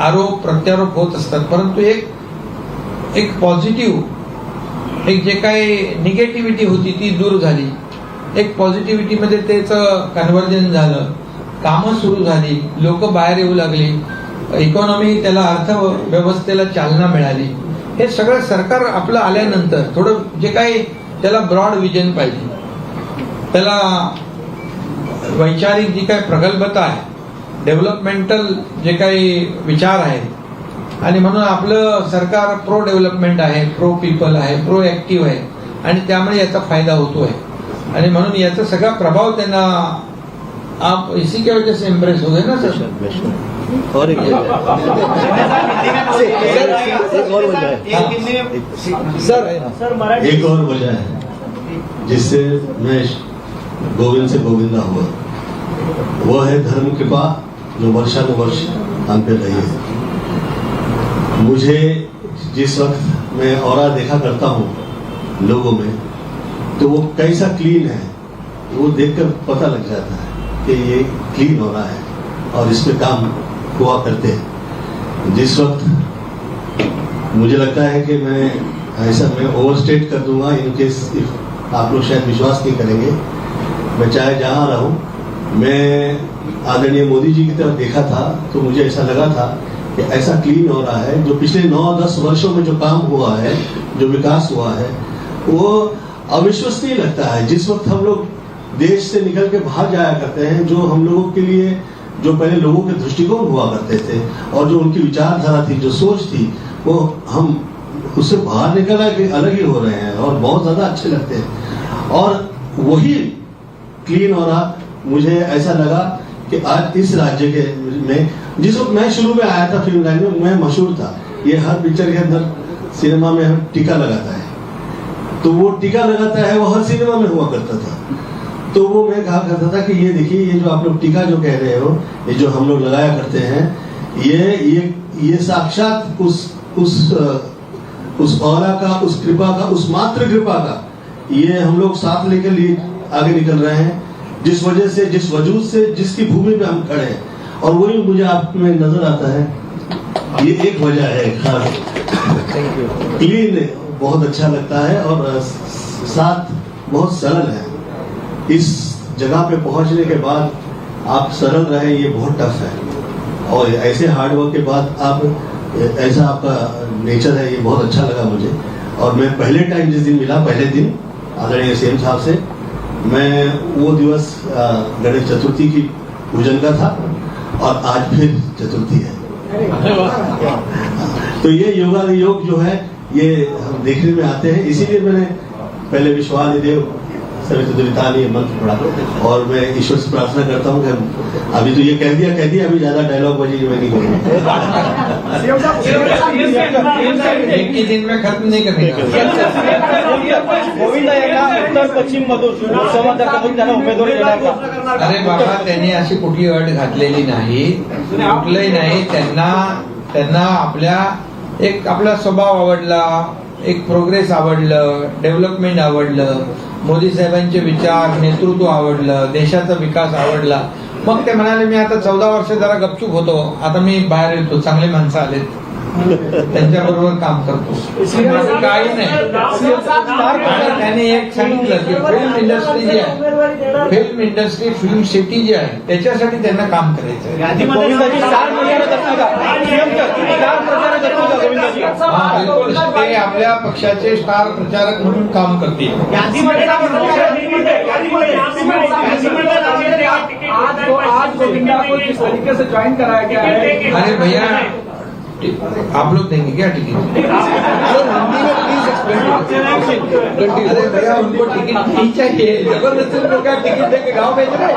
आरोप प्रत्यारोप होत असतात, परंतु एक पॉझिटिव्ह, एक जे काही निगेटिव्हिटी होती ती दूर झाली, एक पॉझिटिव्हिटी मध्ये त्याचं कन्व्हर्जन झालं, कामं सुरू झाली, लोक बाहेर येऊ लागली, इकॉनॉमी त्याला अर्थव्यवस्थेला चालना मिळाली. हे सगळं सरकार आपलं आल्यानंतर थोडं जे काही त्याला ब्रॉड विजन पाहिजे, त्याला वैचारिक जी काही प्रगल्भता आहे, डेव्हलपमेंटल जे काही विचार आहेत आणि म्हणून आपलं सरकार प्रो डेव्हलपमेंट आहे, प्रो पीपल आहे, प्रो ऍक्टिव्ह आहे आणि त्यामुळे याचा फायदा होतोय आणि म्हणून याचा सगळा प्रभाव त्यांना आप इसी के वजह से इम्प्रेस हो गए ना सर. और एक और वजह है जिससे मैं गोविंद से गोविंदा हुआ, वो है धर्म कृपा जो वर्षानुवर्ष हम पे रही है. मुझे जिस वक्त मैं औरा देखा करता हूँ लोगों में, तो वो कैसा क्लीन है वो देखकर पता लग जाता है कि ये क्लीन हो रहा है और इस पे काम हुआ करते हैं. जिस वक्त मुझे लगता है कि मैं ओवरस्टेट कर दूंगा, इनकेस आप लोग शायद विश्वास नहीं करेंगे, मैं चाहे जहां रहूं, मैं आदरणीय मोदी जी की तरफ देखा था तो मुझे ऐसा लगा था कि ऐसा क्लीन हो रहा है. जो पिछले 9-10 वर्षों में जो काम हुआ है, जो विकास हुआ है, वो अविश्वसनीय लगता है. जिस वक्त हम लोग देश से निकल के बाहर जाया करते हैं, जो हम लोगों के लिए जो पहले लोगों के दृष्टिकोण हुआ करते थे और जो उनकी विचारधारा थी, जो सोच थी, वो हम उससे बाहर निकल के अलग ही हो रहे हैं और बहुत ज्यादा अच्छे लगते हैं। और वही क्लीन हो रहा, मुझे ऐसा लगा कि आज इस राज्य के में, जिस वक्त मैं शुरू में आया था फिल्म लाइन में, मैं मशहूर था, ये हर पिक्चर के अंदर सिनेमा में हम टीका लगाता है, तो वो टीका लगाता है वो हर सिनेमा में हुआ करता था। तो वो मैं कहा करता था कि ये देखिए, ये जो आप लोग टीका जो कह रहे हो, ये जो हम लोग लगाया करते हैं, ये साक्षात उस औरा का, उस कृपा का, उस मात्र कृपा का ये हम लोग साथ लेकर लिए आगे निकल रहे हैं, जिस वजह से, जिस वजूद से, जिसकी भूमि पे हम खड़े हैं। और वही मुझे आप में नजर आता है, ये एक वजह है खास। क्लीन बहुत अच्छा लगता है और साथ बहुत सरल है। इस जगह पे पहुंचने के बाद आप सरल रहे, ये बहुत टफ है। और ऐसे हार्ड वर्क के बाद आप, ऐसा आपका नेचर है, ये बहुत अच्छा लगा मुझे। और मैं पहले टाइम जिस दिन मिला, पहले दिन आदरणीय सीएम साहब से, मैं वो दिवस गणेश चतुर्थी की पूजन का था और आज फिर चतुर्थी है। तो ये योग जो है, ये हम देखने में आते हैं। इसीलिए मैंने पहले विश्वादिदेव सवितुर्वरेण्यम ये मंत्र पढ़ा और मैं ईश्वर से प्रार्थना करता हूँ कि अभी तो ये कह दिया, अभी ज्यादा डायलॉग बजी मैं नहीं बोलूंगा। एक ही दिन में खत्म नहीं करेगा। गोविंद यांना उत्तर पश्चिम मधून लोकसभा मतदारसंघातून त्यांना उमेदवारी देणार का? अरे बाबा, त्यांनी अशी कुठली अट घातलेली नाही, कुठलंही नाही. त्यांना आपला स्वभाव आवडला, एक प्रोग्रेस आवडलं, डेव्हलपमेंट आवडलं, मोदी साहेबांचे विचार, नेतृत्व आवडलं, देशाचा विकास आवडला. मग ते म्हणाले मी आता 14 वर्ष जरा गपचूप होतो, आता मी बाहेर येतो, चांगले माणसं आलेत, त्यांच्याबरोबर काम करतो. काही नाही. आणि त्यांनी एक सांगितलं की फिल्म इंडस्ट्री जी आहे, फिल्म इंडस्ट्री, फिल्म सिटी जी आहे, त्याच्यासाठी त्यांना काम करायचं आहे. गोविंदाजी स्टार प्रचारक असतील का? स्टार प्रचारक असतील का गोविंदाजी? हा, बिलकुल. ते आपल्या पक्षाचे स्टार प्रचारक म्हणून काम करतील. आज गोविंदा को जिस तरीके से ज्वाइन कराया गया है, अरे भैया, आप लोग देंगे क्या टिकट? अरे भैया, उनको टिकट नहीं चाहिए, जबरदस्ती उनको क्या टिकट देके गाँव भेज रहे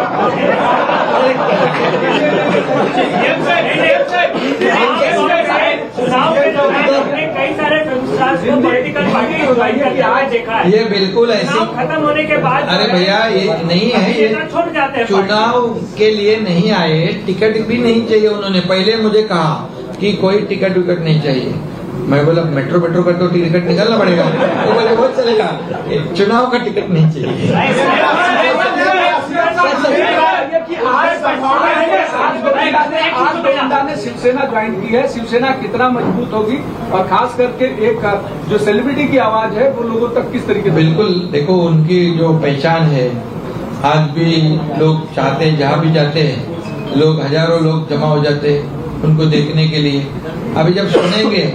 कई सारे पॉलिटिकल पार्टी आज देखा है, ये बिल्कुल ऐसे खत्म होने के बाद, अरे भैया ये नहीं है, ये छोड़ जाते हैं। चुनाव के लिए नहीं आए, टिकट भी नहीं चाहिए. उन्होंने पहले मुझे कहा कि कोई टिकट विकट नहीं चाहिए. मैं बोला मेट्रो का तो टिकट निकालना पड़ेगा. वो बोले वो चलेगा, चुनाव का टिकट नहीं चाहिए. आज गोविंदा ने शिवसेना ज्वाइन की है. शिवसेना कितना मजबूत होगी और खास करके एक जो सेलिब्रिटी की आवाज है वो लोगों तक किस तरीके से? बिल्कुल. देखो, उनकी जो पहचान है, आज भी लोग चाहते हैं, जहाँ भी जाते हैं लोग, हजारों लोग जमा हो जाते हैं उनको देखने के लिए. अभी जब सुनेंगे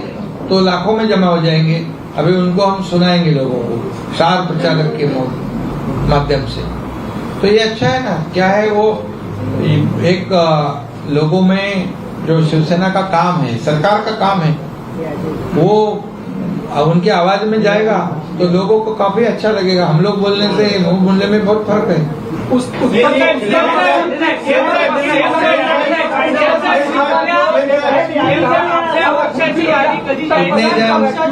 तो लाखों में जमा हो जाएंगे. अभी उनको हम सुनाएंगे लोगों को स्टार प्रचारक के माध्यम से. तो ये अच्छा है ना. क्या है वो, एक लोगों में जो शिवसेना का काम है, सरकार का काम है, वो उनकी आवाज में जाएगा तो लोगों को काफी अच्छा लगेगा. हम लोग बोलने से मुंह बोलने में बहुत फर्क है.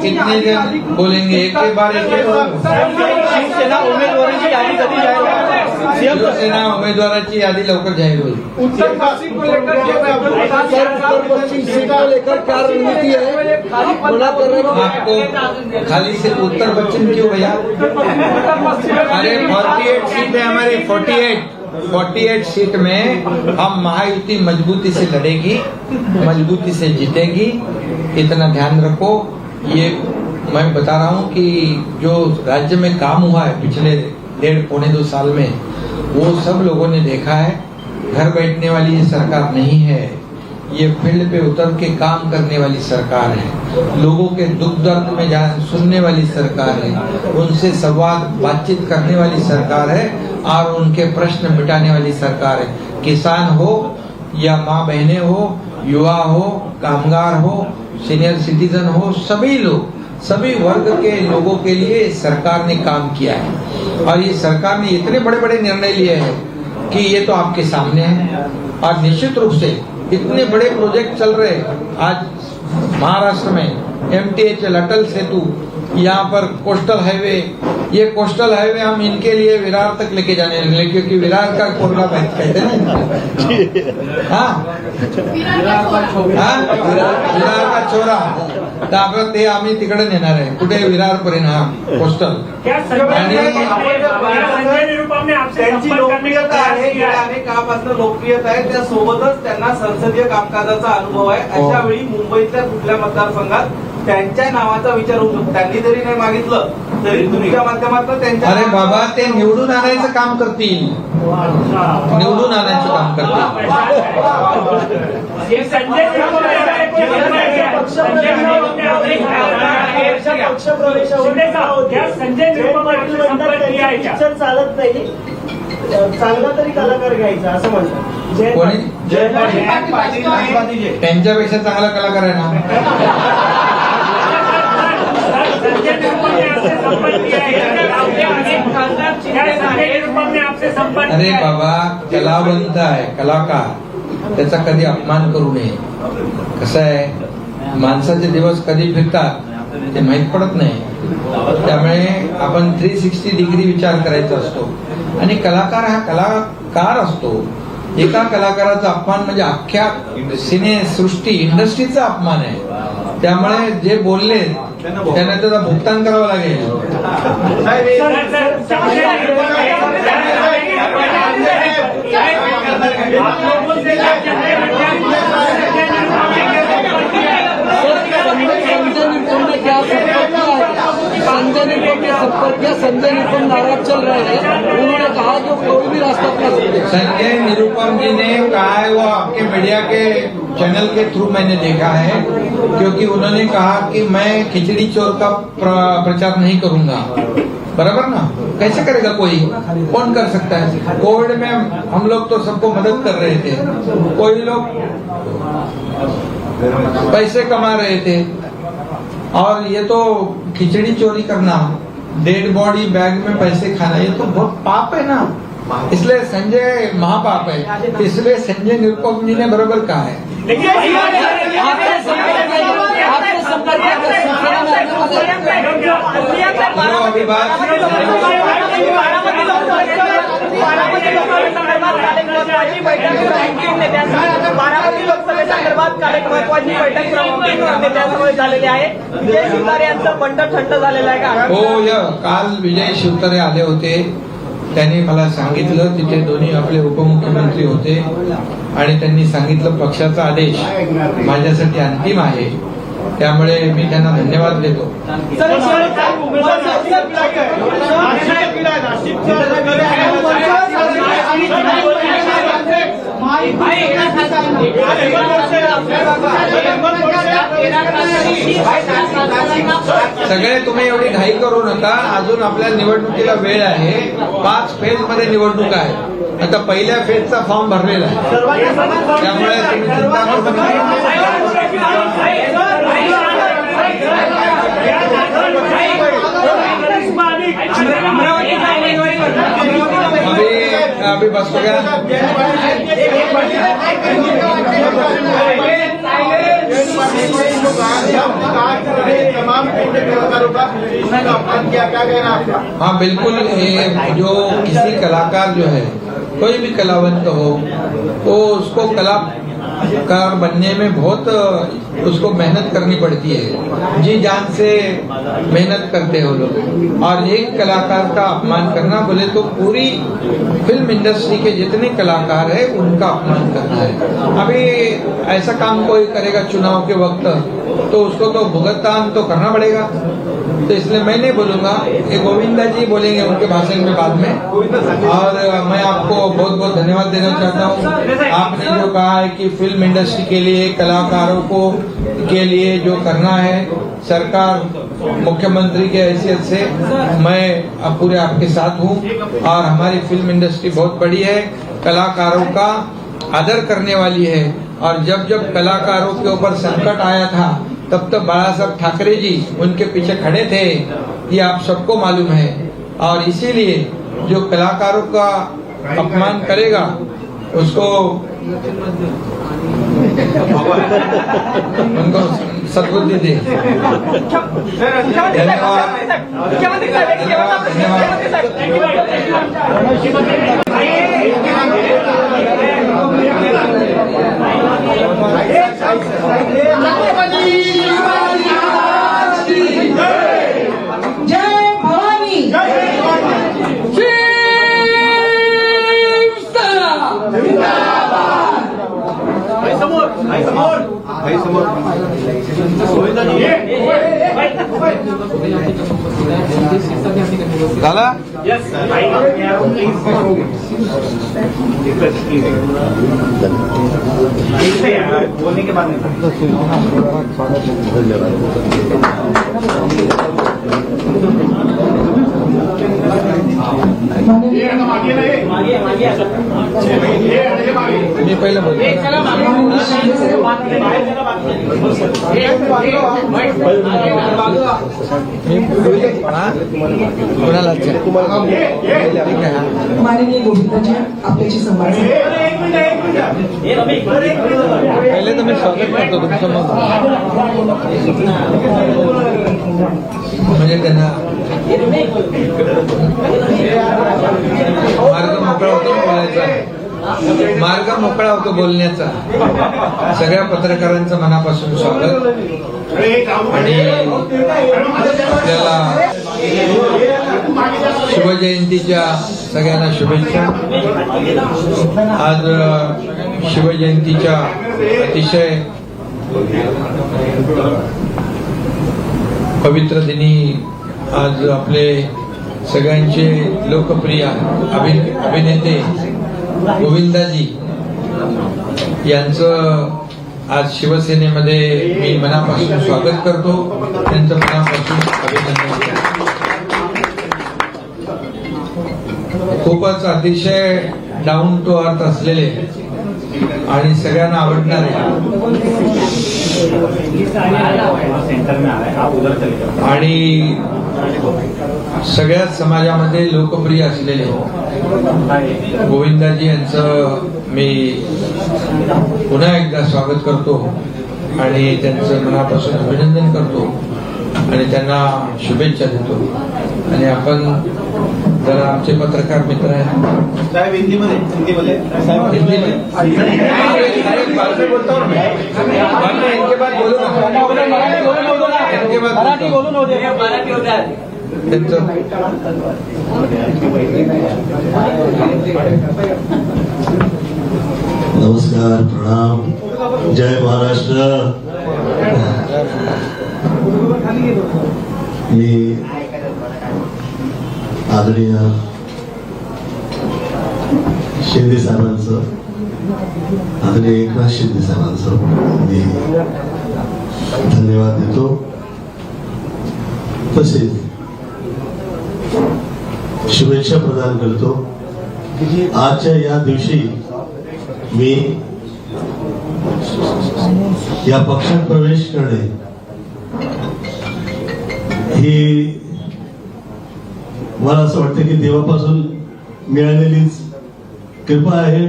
कितने जन बोलेंगे एक के बार? शिवसेना उमेदवारांची यादी कधी जाहीर होईल? शिवसेना उमेदवाराची यादी लवकर जाहीर होईल. उत्तर पश्चिम को लेकर पश्चिम सीट को लेकर क्या रणनीति है? मना कर रहे हैं आपको खाली सिर्फ उत्तर पश्चिम क्यों भैया? अरे 48 सीट है हमारी, 48 सीट में हम महायुति मजबूती से लड़ेगी, मजबूती से जीतेगी. इतना ध्यान रखो. ये मैं बता रहा हूँ कि जो राज्य में काम हुआ है पिछले 1.5-2 साल में, वो सब लोगों ने देखा है. घर बैठने वाली ये सरकार नहीं है, ये फील्ड पे उतर के काम करने वाली सरकार है. लोगों के दुख दर्द में सुनने वाली सरकार है, उनसे संवाद बातचीत करने वाली सरकार है और उनके प्रश्न मिटाने वाली सरकार है. किसान हो या माँ बहनें हो, युवा हो, कामगार हो, सीनियर सिटीजन हो, सभी लोग, सभी वर्ग के लोगों के लिए सरकार ने काम किया है। और ये सरकार ने इतने बड़े बड़े निर्णय लिए हैं कि ये तो आपके सामने है। और निश्चित रूप से इतने बड़े प्रोजेक्ट चल रहे आज महाराष्ट्र में, MTHL अटल सेतु, यहाँ पर कोस्टल हाईवे, ये कोस्टल हाईवे हम इनके लिए विरार तक लेके जाने लगे, क्योंकि विरार का कोरला बैंक कहते हैं ना। हाँ, विरार का छोरा, तर आता ते आम्ही तिकडे नेणार आहे, कुठे विरारपर्यंत कोस्टल। क्या संजय निरुपम ने आपसे त्यांची संपर्क करने का लोकप्रियता प्रयास आहे, किया गेल्या है? अनेक काळापासून लोकप्रियता आहे, त्यासोबतच त्यांना संसदीय कामकाजाचा अनुभव आहे। अशा वेळी मुंबईतल्या कुठल्या मतदारसंघात त्यांच्या नावाचा विचार होऊ शकतो। त्यांनी जरी नाही मागितलं तरी तुमच्या माध्यमातून त्यांच्या अरे बाबा, ते निवडून आणायचं काम करतील, निवडून आणायचं काम करतील। ये संजय निरुपम ने ऐसा कोई संपर्क किया है? संजय निरुपम ने आपसे शिंदे साहब, क्या संजय निरुपम ने आपसे संपर्क किया है क्या? पिक्चर चालत नाही, चांगला तरी कलाकार घ्यायचा असं म्हणतात। कोणी? जयंत पाटील त्यांच्यापेक्षा चांगला कलाकार आहे ना। संजय निरुपम ने आपसे संपर्क किया है? क्या संजय निरुपम ने आपसे संपर्क अरे किया है? बाबा, कलावंत आहे, कलाकार, त्याचा कधी अपमान करू नये। कसं आहे, माणसाचे दिवस कधी फिरतात ते माहीत पडत नाही, त्यामुळे आपण 360 डिग्री विचार करायचा असतो। आणि कलाकार हा कलाकार असतो। एका कलाकाराचा अपमान म्हणजे अख्ख्या सिने सृष्टी इंडस्ट्रीचा अपमान आहे। त्यामुळे जे बोलले त्यांना त्याचा भुगतान करावं लागेल। संजय निरुपम ने क्या संपर्क किया है? संजय निरुपम ने संपर्क किया, संजय निरुपम नाराज चल रहे हैं, उन्होंने कहा कि कोई भी रास्ता अपना सकते हैं। संजय निरुपम जी ने कहा है, वो आपके मीडिया के चैनल के थ्रू मैंने देखा है, क्योंकि उन्होंने कहा कि मैं खिचड़ी चोर का प्रचार नहीं करूंगा। बराबर ना, कैसे करेगा कोई, कौन कर सकता है? कोविड में हम लोग तो सबको मदद कर रहे थे, कोई लोग पैसे कमा रहे थे, और ये तो खिचड़ी चोरी करना, डेड बॉडी बैग में पैसे खाना, ये तो बहुत पाप है ना। इसलिए संजय महापाप है, इसलिए संजय निरुपम जी ने बराबर कहा है। लेकिन आपने संपर्क किया कि शिवसेना में बोलो अभी बात। महत्वाची बैठक प्रमुख नेत्यांसमोर, बारामती लोकसभेसंदर्भात काल एक महत्वाची बैठक प्रमुख नेत्यांसमोर झालेली आहे। विजय शिवतारे यांचं बंड थंड झालेलं आहे का? हो, काल विजय शिवतारे आले होते, त्यांनी मला सांगितलं, तिथे दोन्ही आपले उपमुख्यमंत्री होते, आणि त्यांनी सांगितलं पक्षाचा आदेश माझ्यासाठी अंतिम आहे, त्यामुळे मी त्यांना धन्यवाद देतो। सगळे तुम्ही एवढी घाई करू नका, अजून आपल्या निवडणुकीला वेळ आहे। 5 फेज मध्ये निवडणूक आहे, आता पहिल्या फेजचा फॉर्म भरलेला आहे, त्यामुळे तुम्ही चिंता करू नका। अभी बस हो गया। हाँ बिल्कुल, ये जो किसी कलाकार जो है, कोई भी कलावंत हो, तो उसको कलाकार बनने में बहुत उसको मेहनत करनी पड़ती है, जी जान से मेहनत करते हो लोग। और एक कलाकार का अपमान करना बोले तो पूरी फिल्म इंडस्ट्री के जितने कलाकार है उनका अपमान करना है। अभी ऐसा काम कोई करेगा चुनाव के वक्त तो उसको तो भुगतान तो करना पड़ेगा, तो इसलिए मैं नहीं बोलूंगा, ये गोविंदा जी बोलेंगे उनके भाषण में बाद में। और मैं आपको बहुत बहुत धन्यवाद देना चाहता हूँ। आपने जो कहा है कि फिल्म इंडस्ट्री के लिए, कलाकारों को के लिए जो करना है, सरकार मुख्यमंत्री के हैसियत से मैं अब पूरे आपके साथ हूँ। और हमारी फिल्म इंडस्ट्री बहुत बड़ी है, कलाकारों का आदर करने वाली है। और जब जब कलाकारों के ऊपर संकट आया था तब तो बाला साहब ठाकरे जी उनके पीछे खड़े थे, ये आप सबको मालूम है। और इसीलिए जो कलाकारों का अपमान करेगा उसको उनको सद्बुद्धि दे। धन्यवाद। मुख्यमंत्री साहेब, एक शेवटचा प्रश्न, मुख्यमंत्री जय भवानी, झाला? बोलने के बाद मी पहिलं बोलतो कोणाला माननीय गोविंदाजी आपल्याशी संवाद पहिले तर मी स्वागत करतो तुमचं, मग म्हणजे त्यांना मार्ग मोकळा होतो बोलायचा, मार्ग मोकळा होतो बोलण्याचा। सगळ्या पत्रकारांचं मनापासून स्वागत आणि आपल्याला शिवजयंतीच्या सगळ्यांना शुभेच्छा। आज शिवजयंतीच्या अतिशय पवित्र दिनी आज आपले सगळ्यांचे लोकप्रिय अभिनेते गोविंदाजी यांचं आज शिवसेनेमध्ये मी मनापासून स्वागत करतो, त्यांचं मनापासून अभिनंदन करतो। खूपच अतिशय डाऊन टू अर्थ असलेले आणि सगळ्यांना आवडणारे आणि सगळ्याच समाजामध्ये लोकप्रिय असलेले गोविंदाजी यांचं मी पुन्हा एकदा स्वागत करतो आणि त्यांचं मनापासून अभिनंदन करतो आणि त्यांना शुभेच्छा देतो। आणि आपण जरा आमचे पत्रकार मित्र आहेत साहेब हिंदीमध्ये हिंदी में बोलता हूँ मैं, इनके बाद बोलू ना, इनके बाद मराठी बोलून होते नमस्कार, प्रणाम, जय महाराष्ट्र। मी आदरणीय शिंदे साहेबांचं, आदरणीय एकनाथ शिंदे साहेबांचं मी धन्यवाद देतो। तसेच शुभेच्छा प्रदान करतो। आजच्या या दिवशी मी या पक्षात प्रवेश करणे ही मला असं वाटतं की देवापासून मिळालेलीच कृपा आहे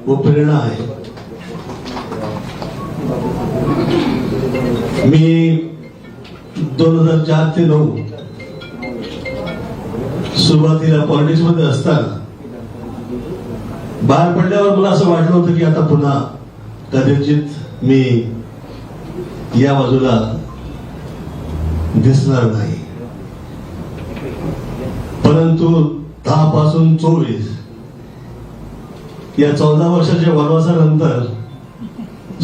व प्रेरणा आहे। मी 2004 ते 2009 सुरुवातीला पॉलिटिक्स मध्ये असताना बाहेर पडल्यावर मला असं वाटलं होतं की आता पुन्हा कदाचित मी या बाजूला दिसणार नाही, परंतु 10 पासून 24 या 14 वर्षाच्या वनवासानंतर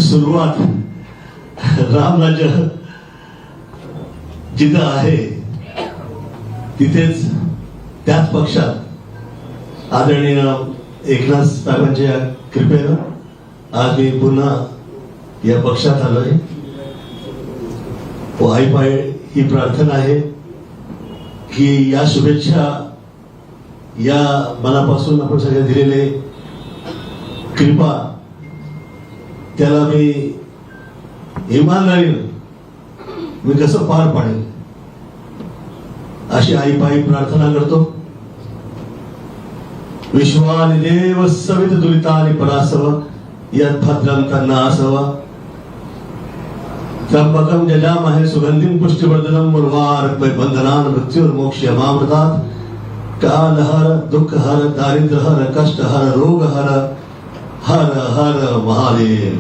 सुरुवात रामराज्य जिथं आहे तिथेच त्याच पक्षात आदरणीय एकनाथ साहेबांच्या कृपेनं आज मी पुन्हा या पक्षात आलोय। व आईपाय ही प्रार्थना आहे की या शुभेच्छा या मनापासून आपण सगळे दिलेले कृपा त्याला मी इमानदारीनं मी कसं पार पाडेल अशी आईपाई प्रार्थना करतो. विश्वानि देव सवित दुरितानि परासव यद्भद्रं तन्नासव त्र्यंबकं यजामहे सुगंधिं पुष्टिवर्धनम् उर्वारुकमिव बन्धनान् मृत्युर्मोक्षयमामृतात्. कालहर दुःखहर दारिद्र्यहर कष्टहर रोगहर हर हर महादेव.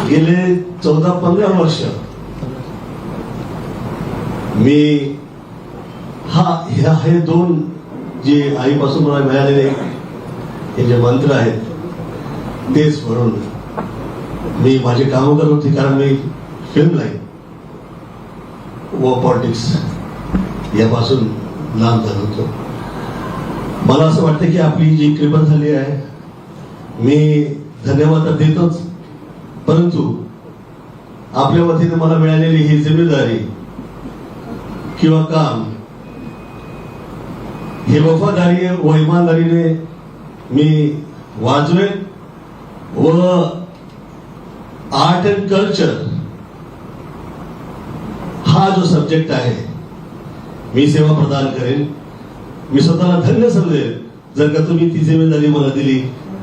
गेले 14-15 वर्ष मी हे दोन जे आईपासून मला मिळालेले हे जे मंत्र आहेत तेच म्हणून मी माझे काम करत होते. कारण मी फिल्म लाईन व पॉलिटिक्स यापासून लांब झालो होतो. मला असं वाटतं की आपली जी कृपा झाली आहे मी धन्यवाद तर देतोच, परंतु आपल्या वतीने मला मिळालेली ही जिम्मेदारी किंवा काम हे वफादारी व इमानदारीने मी वाजवेन व आर्ट अँड कल्चर हा जो सब्जेक्ट आहे मी सेवा प्रदान करेन. मी स्वतःला धन्य समजेल जर का तुम्ही ती जिम्मेदारी मला दिली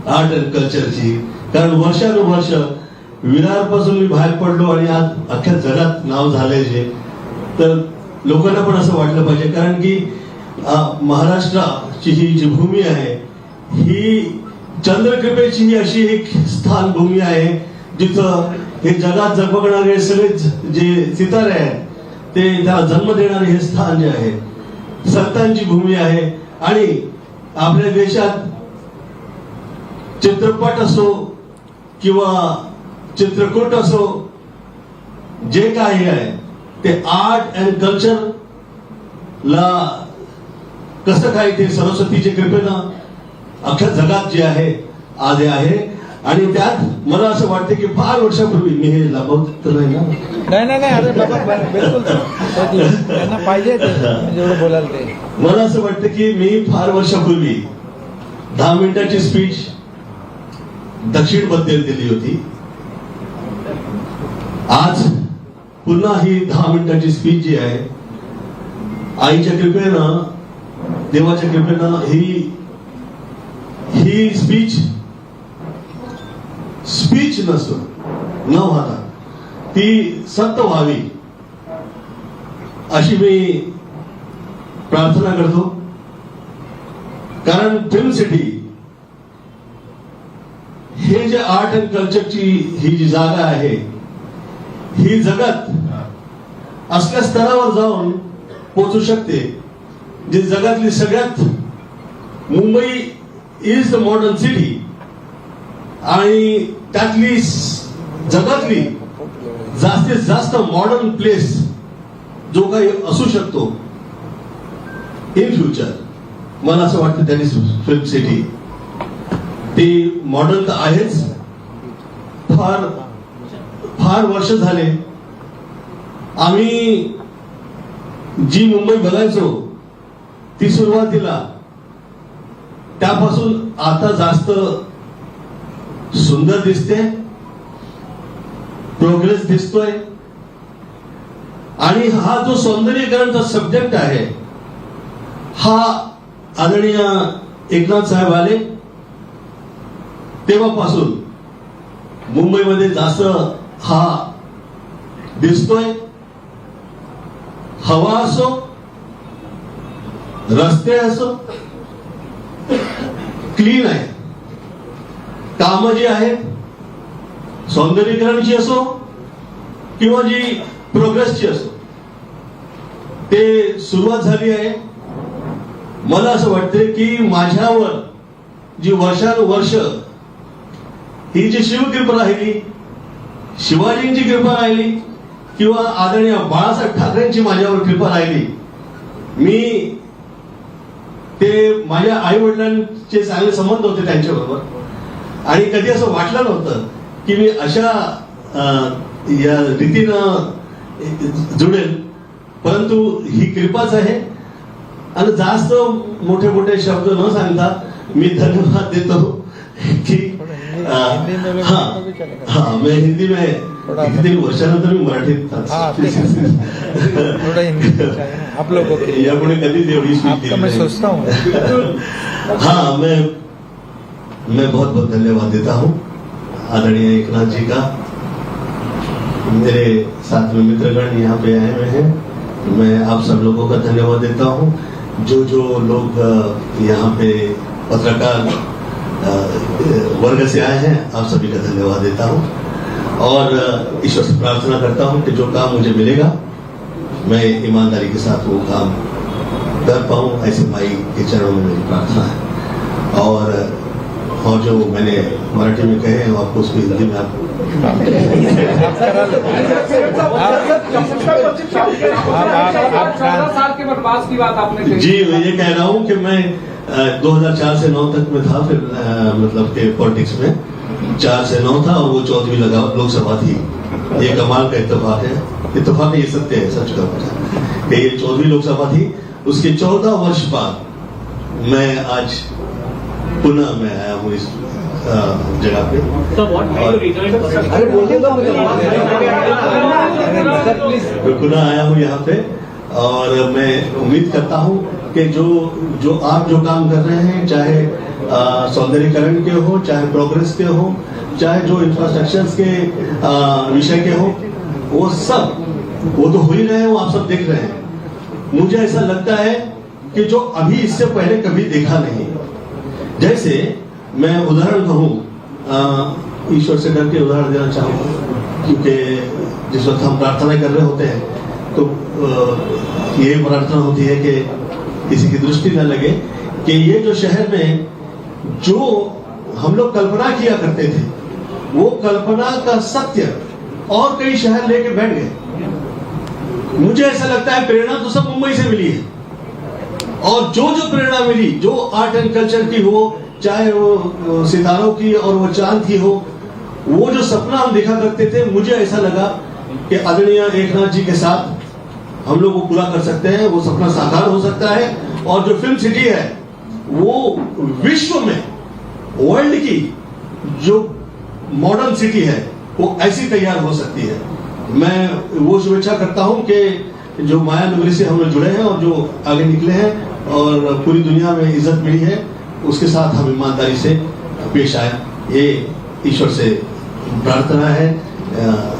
आर्ट अँड कल्चरची. कारण वर्षानुवर्ष विरारपासून मी बाहेर पडलो आणि आज अख्ख्या जगात नाव झालंय जे, तर लोकांना पण असं वाटलं पाहिजे. कारण की महाराष्ट्राची ही जी भूमी आहे ही चंद्रकृपेची ही अशी एक स्थान भूमी आहे जिथं हे जगात जगबगणारे सगळे जे सितारे आहेत ते त्याला जन्म देणारे हे स्थान जे आहे संतांची भूमी आहे. आणि आपल्या देशात चित्रपट असो किंवा चित्रकूट असो जे काही आहे ते आर्ट अँड कल्चर ला कसं काय ते सरस्वतीच्या कृपेनं अख्ख्या जगात जे आहे आज हे आहे. आणि त्यात मला असं वाटतं की फार वर्षापूर्वी मी हे लाभवत तर नाही ना. नाही अरे बाबा बिलकुल त्यांना पाहिजे जेवढं बोलाल ते. मला असं वाटतं की मी फार वर्षापूर्वी 10 मिनिटाची स्पीच दक्षिण बद्दल दिली होती. आज पुन्हा ही 10 मिनिटाची स्पीच जी आहे आईच्या कृपेनं देवाच्या कृपेनं ही स्पीच नसून न व्हाता ती सत्य व्हावी अशी मी प्रार्थना करतो. कारण फिल्म सिटी हे जे आर्ट अँड कल्चरची ही जी जागा आहे ही जगात असल्या स्तरावर जाऊन पोहोचू शकते जी जगातली सगळ्यात. Mumbai is the modern city आणि त्यातली जगातली जास्तीत जास्त मॉडर्न प्लेस जो काही असू शकतो इन फ्युचर मला असं वाटतं त्याने फिल्म सिटी ती मॉडर्न तर आहेच. फार फार वर्ष झाले आम्ही जी मुंबई बघायचो ती सुरुवातीला त्यापासून आता जास्त सुंदर दिसते, प्रोग्रेस दिसतोय. आणि हा जो सौंदर्यीकरणचा सब्जेक्ट आहे हा आदरणीय एकनाथ साहेब आले तेव्हापासून मुंबईमध्ये जास्त हा दिसतोय. हवा असो, रस्ते असो क्लीन आहे. कामं जी आहेत सौंदर्यीकरणची असो किंवा जी प्रोग्रेसची असो ते सुरुवात झाली आहे. मला असं वाटतं की माझ्यावर जी वर्षानुवर्ष ही जी शिवकृपा राहिली, शिवाजींची कृपा राहिली किंवा आदरणीय बाळासाहेब ठाकरेंची माझ्यावर कृपा राहिली, मी ते माझ्या आई वडिलांचे चांगले संबंध होते त्यांच्याबरोबर आणि कधी असं वाटलं नव्हतं की मी अशा या रीतीनं जुडेल. परंतु ही कृपाच आहे. आणि जास्त मोठे मोठे शब्द न सांगता मी धन्यवाद देतो की हाँ मैं हिंदी में कितनी वर्षानंतर मी मराठीत थोड़ा हिंदी आप लोगों के लिए यापुढे कधीच एवढी स्पीच आपका मैं सोचता हूँ हाँ मैं बहुत बहुत धन्यवाद देता हूँ आदरणीय एकनाथ जी का। मेरे साथ में मित्रगण यहाँ पे आए हुए हैं, मैं आप सब लोगों का धन्यवाद देता हूँ। जो लोग यहाँ पे पत्रकार वर्ग से आए हैं, आप सभी का धन्यवाद देता हूँ और ईश्वर से प्रार्थना करता हूँ कि जो काम मुझे मिलेगा मैं ईमानदारी के साथ वो काम कर पाऊँ, ऐसे माई के चरणों में मेरी प्रार्थना है। और जो मैंने मराठी में कहे हैं आपको उसको हिंदी में आप 14 साल के वनवास की बात आपने कही। जी मैं ये कह रहा हूँ कि मैं 2004 से 9 तक में था, फिर मतलब के पॉलिटिक्स में 4 से 9 था और वो 14वीं लोकसभा थी। ये कमाल का इत्तेफाक है, ये सत्य है, सच का कि ये 14वीं लोकसभा थी। उसके 14 वर्ष बाद मैं आज पुनः मैं आया हूँ इस जगह पे। अरे बोलिए तो मैं पुनः आया हूँ यहाँ पे और मैं उम्मीद करता हूँ कि जो आप जो काम कर रहे हैं, चाहे सौंदर्यीकरण के हो, चाहे प्रोग्रेस के हो, चाहे जो इंफ्रास्ट्रक्चर्स के विषय के हो, वो तो हो ही रहे हैं, वो आप सब देख रहे हैं। मुझे ऐसा लगता है कि जो अभी इससे पहले कभी देखा नहीं। जैसे मैं उदाहरण कहूँ, ईश्वर से डर के उदाहरण देना चाहूँगा, क्योंकि जिस वक्त हम प्रार्थना कर रहे होते हैं तो ये प्रार्थना होती है कि किसी की दृष्टि न लगे कि ये जो शहर में जो हम लोग कल्पना किया करते थे, वो कल्पना का सत्य और कई शहर लेके बैठ गए। मुझे ऐसा लगता है प्रेरणा तो सब मुंबई से मिली है, और जो प्रेरणा मिली, जो आर्ट एंड कल्चर की हो, चाहे वो सितारों की और वो चांद की हो, वो जो सपना हम देखा करते थे, मुझे ऐसा लगा कि आदरणीय एकनाथ जी के साथ हम लोग वो पूरा कर सकते हैं, वो सपना साकार हो सकता है। और जो फिल्म सिटी है वो विश्व में, वर्ल्ड की जो मॉडर्न सिटी है वो ऐसी तैयार हो सकती है। मैं वो शुभेच्छा करता हूं कि जो माया नगरी से हम लोग जुड़े हैं और जो आगे निकले हैं और पूरी दुनिया में इज्जत मिली है, उसके साथ हम ईमानदारी से पेश आए। ये ईश्वर से प्रार्थना है,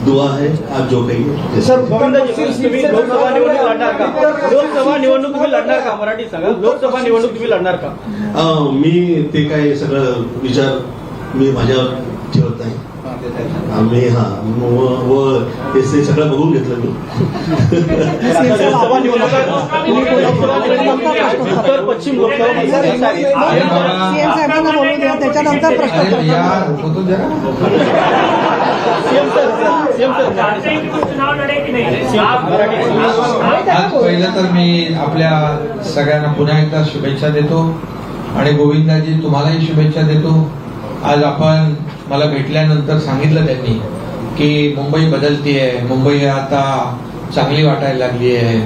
दुआ है, आप जो कहिए। सर तुम्ही लोकसभा निवडणूक लढणार का? लोकसभा निवडणूक तुम्ही लढणार का? मराठी सांगा, लोकसभा निवडणूक तुम्ही लढणार का? मी ते काय सगळं विचार मी माझ्यावर ठेवत नाही। आम्ही वो ते सगळं बघून घेतलं मी। लोकसभा निवडणूक उत्तर पश्चिम लोकसभा त्याच्यानंतर प्रश्न यार रुको तो जरा। चुनाव लढे की नाही? आज पहिलं तर मी आपल्या सगळ्यांना पुन्हा एकदा शुभेच्छा देतो आणि गोविंदाजी तुम्हालाही शुभेच्छा देतो। आज आपण मला भेटल्यानंतर सांगितलं त्यांनी की मुंबई बदलती आहे, मुंबई आता चांगली वाटायला लागली आहे,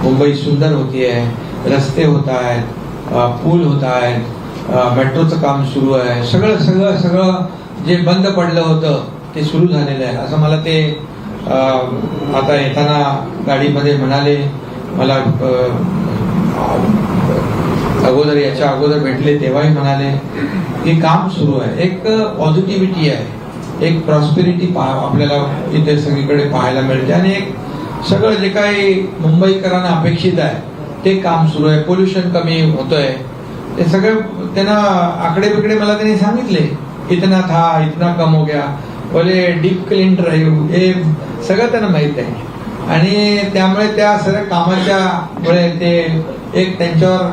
मुंबई सुंदर होती आहे, रस्ते होत आहेत, पूल होत आहेत, मेट्रोचं काम सुरू आहे, सगळं जे बंद पडलं होतं ते सुरू झालेलं आहे असं मला ते आता येताना गाडीमध्ये म्हणाले। मला याच्या अगोदर भेटले तेव्हाही म्हणाले की काम सुरू आहे, एक पॉझिटिव्हिटी आहे, एक प्रॉस्पेरिटी आपल्याला इथे सगळीकडे पाहायला मिळते आणि एक सगळं जे काही मुंबईकरांना अपेक्षित आहे ते काम सुरू आहे। पोल्युशन कमी होतंय, ते सगळं त्यांना आकडे बिकडे मला त्यांनी सांगितले, इतना था इतना कम हो गया, बोले डीप क्लीन ड्राईव्ह, हे सगळं त्यांना माहित आहे आणि त्यामुळे त्या सगळ्या कामाच्या मुळे ते एक त्यांच्यावर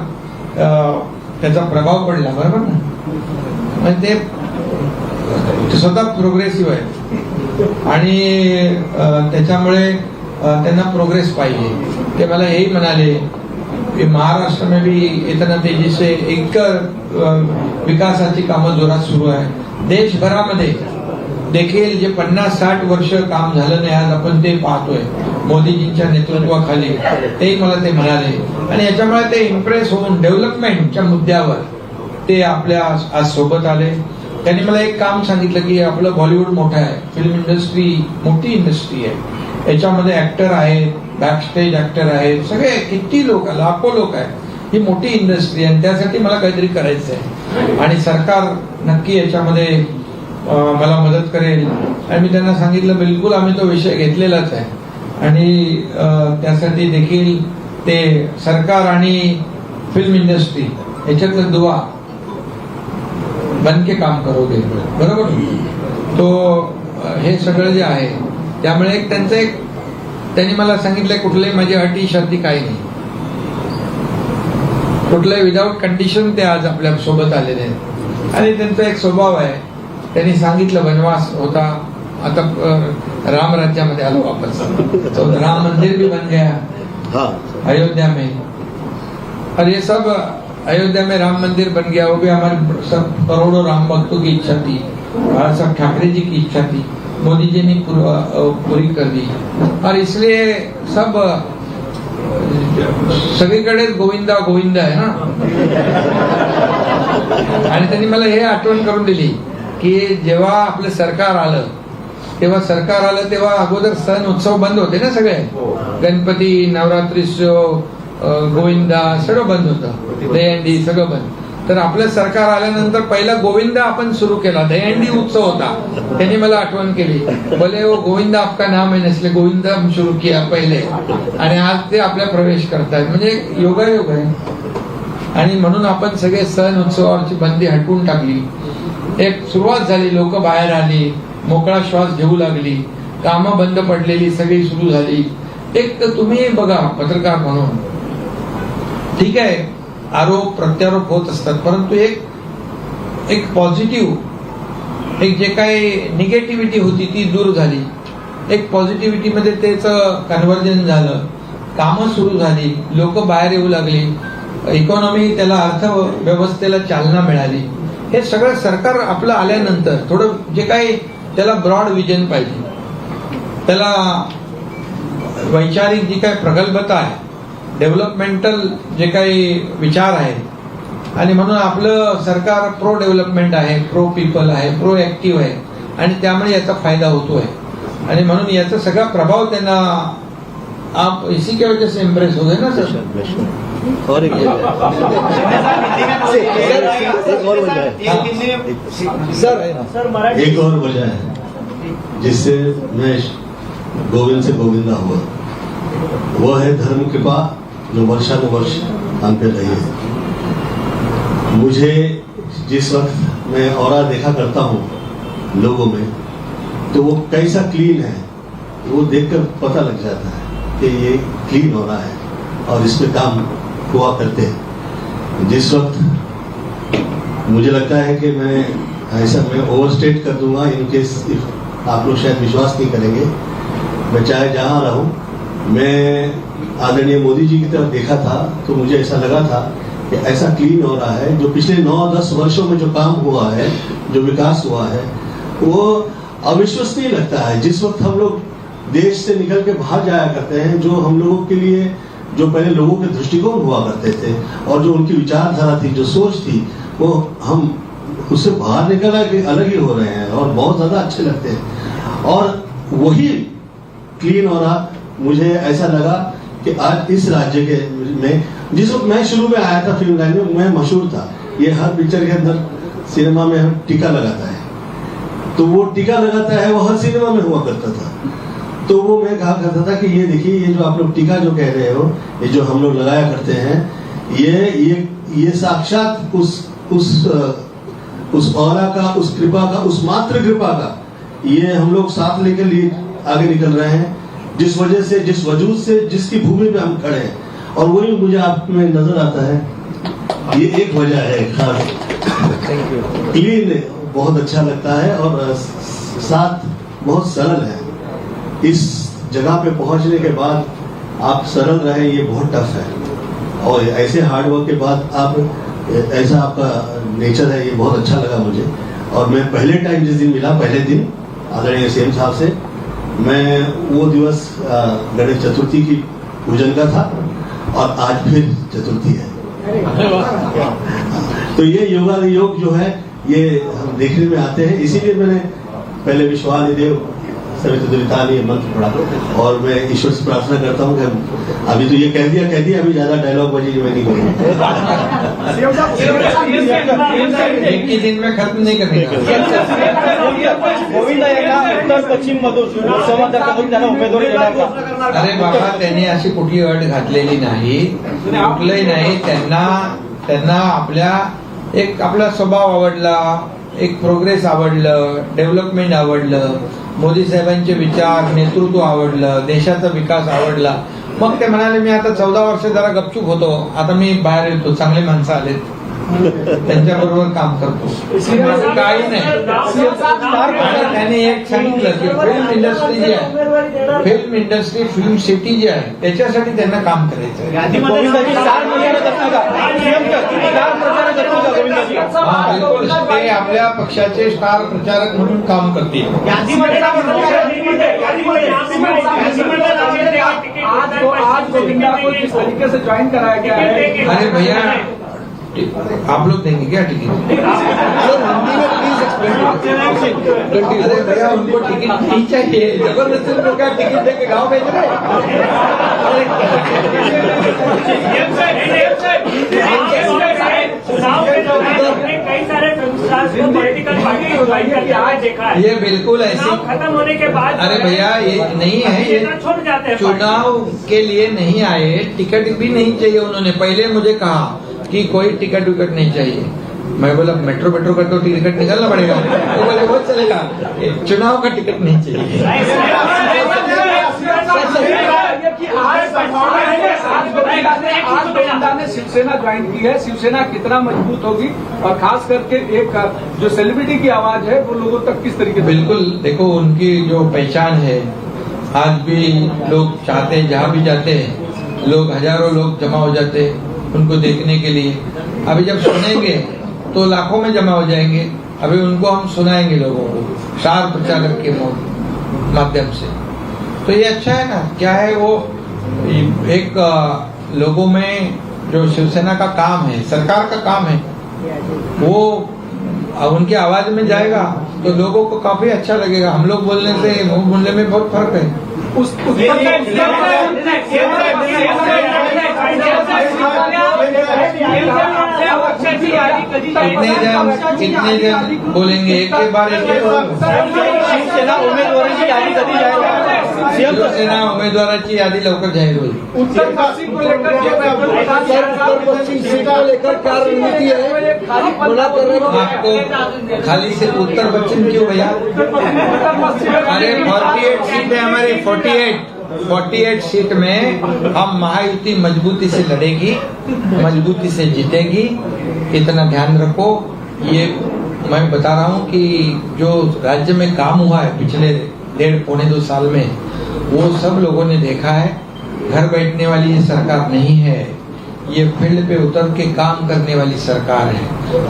त्याचा प्रभाव पडला, बरोबर ना? म्हणजे ते स्वतः प्रोग्रेसिव्ह आहे आणि त्याच्यामुळे त्यांना प्रोग्रेस पाहिजे। ते मला यही म्हणाले कि महाराष्ट्र में भी इतना तेजी से एक विकासाची कामं जोरात सुरू आहे। देशभरामध्ये देखील जे 50-60 वर्ष काम झालं नाही, आज आपण ते पाहतोय मोदीजींच्या नेतृत्वाखाली, ते मला ते म्हणाले आणि याच्यामुळे ते इम्प्रेस होऊन डेव्हलपमेंटच्या मुद्द्यावर ते आपल्या आज सोबत आले त्यांनी मला एक काम सांगितलं की आपलं बॉलिवूड मोठं आहे, फिल्म इंडस्ट्री मोठी इंडस्ट्री आहे, याच्यामध्ये ऍक्टर आहेत, बॅक स्टेज ऍक्टर आहेत, सगळे किती लोक, लाखो लोक आहेत, ही मोठी इंडस्ट्री आहे आणि त्यासाठी मला काहीतरी करायचं आहे आणि सरकार नक्की याच्यामध्ये मला मदत करेल. आणि मी त्यांना सांगितलं बिलकुल आम्ही तो विषय घेतलेलाच आहे आणि त्यासाठी देखील ते सरकार आणि फिल्म इंडस्ट्री याच्यातलं दुवा बन के काम करोगे, बरोबर. तो हे सगळं जे आहे त्यामुळे एक त्यांनी मला सांगितलं कुठल्याही माझ्या अटी शर्ती काही नाही, कुठल्याही विदाऊट कंडिशन ते आज आपल्या सोबत आलेले आहेत. आणि त्यांचा एक स्वभाव आहे, त्यांनी सांगितलं वनवास होता, आता राम राज्यामध्ये आलो वापस, तो राम मंदिर भी बन गया अयोध्या में, और ये सब अयोध्या में राम मंदिर बन गया, वो भी हमारे सब करोड़ों राम भक्तों की इच्छा थी, सब ठाकरे जी की इच्छा थी, मोदी जी ने पूरी कर दी. और इसलिए सब सगळीकडे गोविंदा गोविंदा आहे ना. आणि त्यांनी मला हे आठवण करून दिली की जेव्हा आपलं सरकार आलं तेव्हा अगोदर सण उत्सव बंद होते ना, सगळे गणपती, नवरात्रीत्सव, गोविंदा सगळं बंद होतं, दहीहंडी सगळं बंद. तर आपलं सरकार आल्यानंतर पहिला गोविंदा आपण सुरू केला, दहीहंडी उत्सव होता. त्यांनी मला आठवण केली, बोले वो गोविंदा आपका नाम है इसलिए गोविंदा हम शुरू किया पहिले, आणि आज ते आपल्या प्रवेश करतायत, म्हणजे योगायोग आहे. आणि म्हणून आपण सगळे सण उत्सवावरची बंदी हटवून टाकली, एक सुरुवात झाली, लोक बाहेर आली, मोकळा श्वास घेऊ लागली, कामं बंद पडलेली सगळी सुरू झाली. एक तर तुम्ही बघा पत्रकार म्हणून, ठीक आहे आरोप प्रत्यारोप होत असतात, परंतु एक पॉझिटिव्ह, एक जे काही निगेटिव्हिटी होती ती दूर झाली, एक पॉझिटिव्हिटी मध्ये त्याचं कन्व्हर्जन झालं, कामं सुरू झाली, लोक बाहेर येऊ लागली, इकॉनॉमी त्याला अर्थव्यवस्थेला चालना मिळाली. हे सगळं सरकार आपलं आल्यानंतर थोडं जे काही त्याला ब्रॉड विजन पाहिजे, त्याला वैचारिक जी काही प्रगल्भता आहे, डेव्हलपमेंटल जे काही विचार आहेत, आणि म्हणून आपलं सरकार प्रो डेव्हलपमेंट आहे, प्रो पीपल आहे, प्रो ऍक्टिव्ह आहे आणि त्यामुळे याचा फायदा होतोय. आणि म्हणून याचा सगळा प्रभाव त्यांना, आप इसी के वजह से इम्प्रेस हो गए ना सर. और एक और वजह है जिससे मैं गोविंद से गोविंदा हुआ, वो है धर्म कृपा जो वर्षानुवर्ष हम पे रही है. मुझे जिस वक्त मैं औरा देखा करता हूँ लोगों में, तो वो कैसा क्लीन है वो देखकर पता लग जाता है कि ये क्लीन हो रहा है और इसमें काम हुआ करते हैं. जिस वक्त मुझे लगता है कि मैं ओवरस्टेट कर दूंगा, इनकेस आप लोग शायद विश्वास नहीं करेंगे, मैं चाहे जहां रहूं, मैं आदरणीय मोदी जी की तरफ देखा था तो मुझे ऐसा लगा था कि ऐसा क्लीन हो रहा है. जो पिछले 9-10 वर्षों में जो काम हुआ है, जो विकास हुआ है, वो अविश्वसनीय लगता है. जिस वक्त हम लोग देश से निकल के बाहर जाया करते हैं, जो हम लोगों के लिए जो पहले लोगों के दृष्टिकोण हुआ करते थे और जो उनकी विचारधारा थी, जो सोच थी, वो हम उससे बाहर निकल के अलग ही हो रहे हैं और बहुत ज्यादा अच्छे लगते हैं. और वही क्लीन हो रहा, मुझे ऐसा लगा कि आज इस राज्य के में, जिस वक्त मैं शुरू में आया था फिल्म लाइन में, मैं मशहूर था, ये हर पिक्चर के अंदर सिनेमा में हम टीका लगाता है, तो वो टीका लगाता है वो हर सिनेमा में हुआ करता था. तो वो मैं कहा करता था कि ये देखिए, ये जो आप लोग टीका जो कह रहे हो, ये जो हम लोग लगाया करते हैं, ये साक्षात उस औरा का, उस कृपा का, उस मात्र कृपा का ये हम लोग साथ लेकर आगे निकल रहे हैं, जिस वजह से, जिस वजूद से, जिसकी भूमि पे हम खड़े हैं. और वही मुझे आप में नजर आता है, ये एक वजह है खास. क्लीन बहुत अच्छा लगता है और साथ बहुत सरल है. इस जगह पे पहुंचने के बाद आप सरल रहे, ये बहुत टफ है. और ऐसे हार्डवर्क के बाद आप, ऐसा आपका नेचर है, ये बहुत अच्छा लगा मुझे. और मैं पहले टाइम जिस दिन मिला, पहले दिन आदरणीय सीएम साहब से, मैं वो दिवस गणेश चतुर्थी की पूजन का था और आज फिर चतुर्थी है. तो ये योग जो है, ये हम देखने में आते हैं। इसीलिए मैंने पहले विश्वानिदेव सवित दुरितानी मंत्र पढ़ा और मैं ईश्वर से प्रार्थना करता हूँ कि अभी तो ये कह दिया अभी ज्यादा डायलॉग बजी मैं नहीं करूँगा। एक ही दिन में खत्म नहीं करने का। गोविंद यांना उत्तर पश्चिम मधून लोकसभा मतदारसंघातून त्यांना उमेदवारी देणार का? अरे बाबा, त्यांनी अशी कुठली अट घातलेली नाही, कुठलंही नाही. त्यांना आपला स्वभाव आवडला, एक प्रोग्रेस आवडलं, डेव्हलपमेंट आवडलं, मोदी साहेबांचे विचार, नेतृत्व आवडलं, देशाचा विकास आवडला. मग ते म्हणाले मी आता 14 वर्ष जरा गपचूप होतो, आता मी बाहेर येतो, चांगले माणसं आलेत, त्यांच्याबरोबर काम करतो. माझं काही नाही. आणि त्याने एक सांगितलं की फिल्म इंडस्ट्री जी आहे, फिल्म सिटी जी आहे, त्याच्यासाठी त्यांना काम करायचं. गोविंदाजी स्टार प्रचारक असतील का? सीएमच्या स्टार प्रचारक असतील का गोविंदाजी? हा, बिलकुल. ते आपल्या पक्षाचे स्टार प्रचारक म्हणून काम करतील. आज गोविंदा को जिस तरीके से ज्वाइन कराया गया है, अरे भैया, आप लोग देंगे क्या टिकट? अरे भैया, उनको टिकट नहीं चाहिए, जबरदस्ती उनको क्या टिकट देके गाँव भेज रहे? चुनाव के दौरान हमने कई सारे पॉलिटिकल पार्टी को ज्वाइन करके आज देखा है। ये बिल्कुल ऐसी चुनाव खत्म होने के बाद अरे भैया, ये नहीं है, ये छोड़ जाते हैं। चुनाव के लिए नहीं आए, टिकट भी नहीं चाहिए. उन्होंने पहले मुझे कहा कि कोई टिकट विकट नहीं चाहिए. मैं बोला मेट्रो का तो टिकट निकालना पड़ेगा. तो बोले वो चलेगा, चुनाव का टिकट नहीं चाहिए. आज गोविंदा ने शिवसेना ज्वाइन की है. शिवसेना कितना मजबूत होगी और खास करके एक जो सेलिब्रिटी की आवाज है वो लोगों तक किस तरीके से? बिल्कुल. देखो, उनकी जो पहचान है, आज भी लोग चाहते हैं, जहाँ भी जाते हैं लोग, हजारों लोग जमा हो जाते हैं उनको देखने के लिए. अभी जब सुनेंगे तो लाखों में जमा हो जाएंगे. अभी उनको हम सुनाएंगे लोगों को स्टार प्रचारक के माध्यम से. तो ये अच्छा है ना. क्या है वो, एक लोगों में जो शिवसेना का काम है, सरकार का काम है, वो उनकी आवाज में जाएगा तो लोगों को काफी अच्छा लगेगा. हम लोग बोलने से मुंह बोलने में बहुत फर्क है. कितने जन बोलेंगे एक के बार एक शिवसेना उमेदवाराची यादी कधी जाहीर होईल? शिवसेना उमेदवाराची यादी लवकर जाहीर होईल. उत्तर पश्चिम को लेकर क्या रणनीति है? मना कर रहे हैं आपको खाली सिर्फ उत्तर पश्चिम क्यों भैया? अरे 48 सीट है हमारी, 48 सीट में हम महायुति मजबूती से लड़ेगी, मजबूती से जीतेगी. इतना ध्यान रखो. ये मैं बता रहा हूँ कि जो राज्य में काम हुआ है पिछले 1.5-2 साल में, वो सब लोगों ने देखा है. घर बैठने वाली ये सरकार नहीं है, ये फील्ड पे उतर के काम करने वाली सरकार है.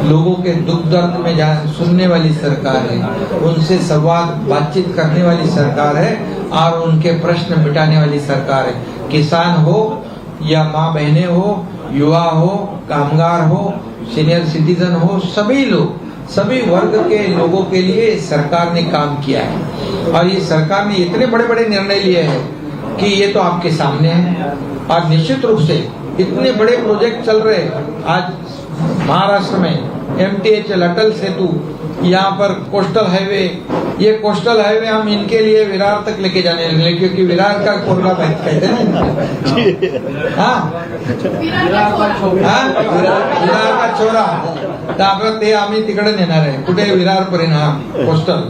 लोगों के दुख दर्द में सुनने वाली सरकार है, उनसे संवाद बातचीत करने वाली सरकार है और उनके प्रश्न मिटाने वाली सरकार है. किसान हो या माँ बहनें हो, युवा हो, कामगार हो, सीनियर सिटीजन हो, सभी लोग, सभी वर्ग के लोगों के लिए सरकार ने काम किया है. और ये सरकार ने इतने बड़े बड़े निर्णय लिए हैं कि ये तो आपके सामने है. और निश्चित रूप से इतने बड़े प्रोजेक्ट चल रहे हैं. आज महाराष्ट्र में MTHL अटल सेतु, यहाँ पर कोस्टल हाईवे, ये कोस्टल हाईवे हम इनके लिए विरार तक लेके जाने लगे, क्योंकि विरार का कोरला कहते हैं ना. विरार का छोरा, तर ते आम्ही तिकडे नेणार आहे. कुठे विरारपर्यंत कोस्टल.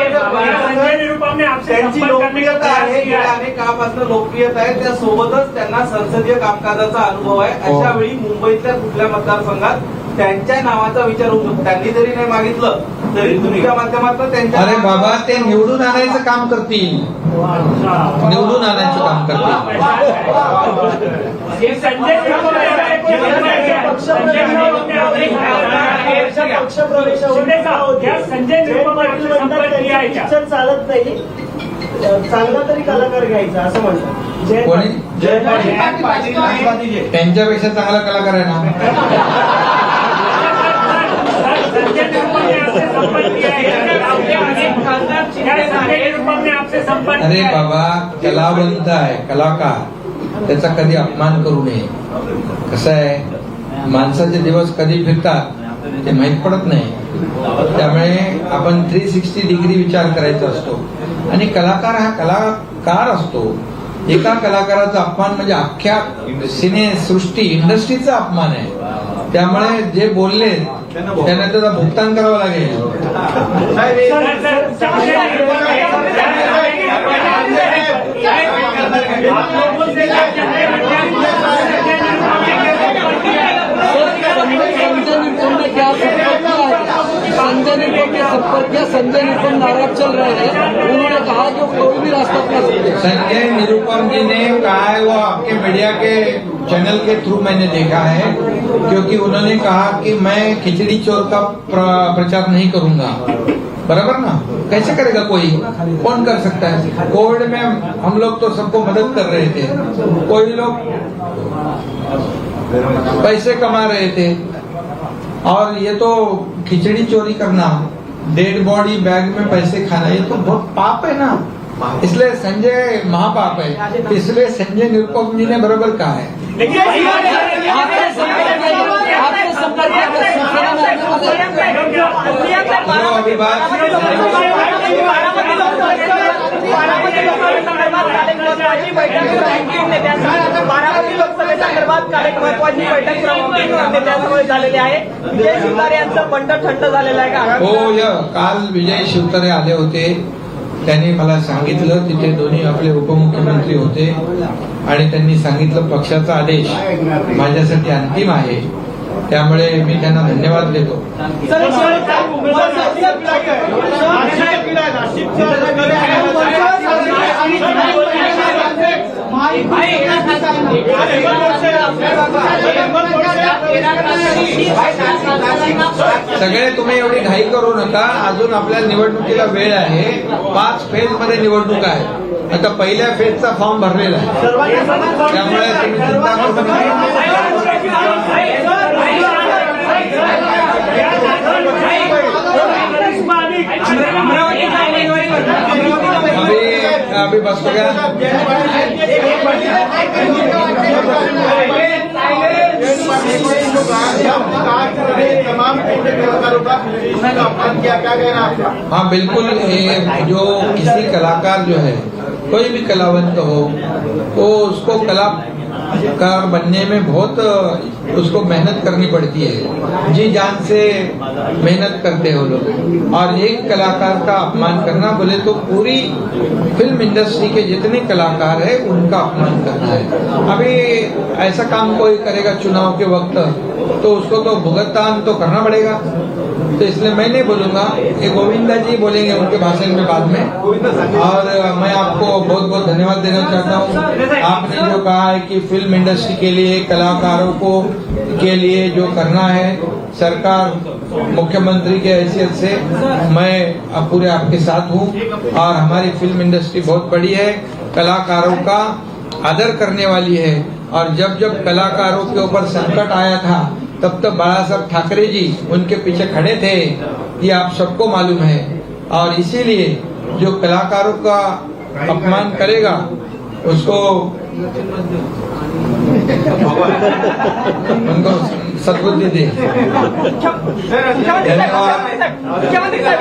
संजय निरुपम ने आपसे त्यांची संपर्क करने का लोकप्रियता आहे, प्रयास किया गेल्या है. अनेक काळापासून लोकप्रियता आहे. त्यासोबतच त्यांना संसदीय कामकाजाचा अनुभव आहे. अशा वेळी मुंबईतल्या कुठल्या मतदारसंघात त्यांच्या नावाचा विचार होऊ शकतो. त्यांनी जरी नाही मागितलं तरी तुमच्या माध्यमातून त्यांच्या अरे बाबा, ते निवडून आणायचं काम करतील. निवडून आणायचं काम करतील. ये संजय निरुपम ने ऐसा कोई निर्णय किया है. संजय निरुपम ने आपने पक्ष प्रवेशावर शिंदे साहब, क्या संजय निरुपम ने आपसे संपर्क किया है क्या? शिक्षण चालत नाही, चांगला तरी कलाकार घ्यायचा असं म्हणतात. कोणी? त्यांच्यापेक्षा चांगला कलाकार आहे ना. संजय निरुपम ने आपसे संपर्क किया है, आपके अनेक खासदार चिन्ह संजय निरुपम ने आपसे संपर्क अरे किया है. बाबा, कलावंत आहे, कलाकार, त्याचा कधी अपमान करू नये. कसं आहे, माणसाचे दिवस कधी फिरतात ते माहीत पडत नाही. त्यामुळे आपण 360 डिग्री विचार करायचा असतो. आणि कलाकार हा कलाकार असतो. एका कलाकाराचा अपमान म्हणजे अख्ख्या सिने सृष्टी इंडस्ट्रीचा अपमान आहे. त्यामुळे जे बोलले त्यांना त्याचा भुगतान करावं लागेल. संजय निरुपम ने क्या संपर्क किया है? संजय निरुपम ने संपर्क किया. संजय निरुपम नाराज चल रहे हैं. उन्होंने कहा जो कोई भी रास्ता अपना सकते हैं. संजय निरुपम जी ने कहा है, वो आपके मीडिया के चैनल के थ्रू मैंने देखा है, क्योंकि उन्होंने कहा कि मैं खिचड़ी चोर का प्रचार नहीं करूंगा. बराबर ना? कैसे करेगा कोई? कौन कर सकता है? कोविड में हम लोग तो सबको मदद कर रहे थे. कोई लोग पैसे कमा रहे थे, और ये तो खिचड़ी चोरी करना, डेड बॉडी बैग में पैसे खाना, ये तो बहुत पाप है ना. इसलिए संजय महापाप है. इसलिए संजय निरुपम जी ने बरोबर कहा है. आपने संपर्क किया था शिवसेना में चलो अभी बात महत्वाची बैठक तीन नेत्यांसमोर, बारामती लोकसभेसंदर्भात काल एक महत्वाची बैठक तीन नेत्यांसमोर झालेली आहे. विजय शिवतारे यांचं बंड थंड झालेलं आहे का? हो, काल विजय शिवतारे आले होते. त्यांनी मला सांगितलं, तिथे दोन्ही आपले उपमुख्यमंत्री होते, आणि त्यांनी सांगितलं पक्षाचा आदेश माझ्यासाठी अंतिम आहे. त्यामुळे मी त्यांना धन्यवाद देतो. सगळे तुम्ही एवढी घाई करू नका. अजून आपल्या निवडणुकीला वेळ आहे. 5 फेज मध्ये निवडणूक आहे. आता पहिल्या फेजचा फॉर्म भरलेला आहे. त्यामुळे तुम्ही चिंता करू अभी बस हो गया. हाँ बिल्कुल, ये जो किसी कलाकार जो है, कोई भी कलावंत हो, तो उसको कलाकार बनने में बहुत उसको मेहनत करनी पड़ती है. जी जान से मेहनत करते हो लोग. और एक कलाकार का अपमान करना बोले तो पूरी फिल्म इंडस्ट्री के जितने कलाकार है उनका अपमान करना है. अभी ऐसा काम कोई करेगा चुनाव के वक्त, तो उसको तो भुगतान तो करना पड़ेगा. तो इसलिए मैं नहीं बोलूंगा, ये गोविंदा जी बोलेंगे उनके भाषण में बाद में. और मैं आपको बहुत बहुत धन्यवाद देना चाहता हूँ. आपने जो कहा है कि फिल्म इंडस्ट्री के लिए, कलाकारों को के लिए जो करना है, सरकार मुख्यमंत्री के हैसियत से मैं पूरे आपके साथ हूँ. और हमारी फिल्म इंडस्ट्री बहुत बड़ी है, कलाकारों का आदर करने वाली है. और जब जब कलाकारों के ऊपर संकट आया था, तब तक बाला साहब ठाकरे जी उनके पीछे खड़े थे, ये आप सबको मालूम है. और इसीलिए जो कलाकारों का अपमान करेगा उसको उनको सद्बुद्धि दे. मुख्यमंत्री साहेब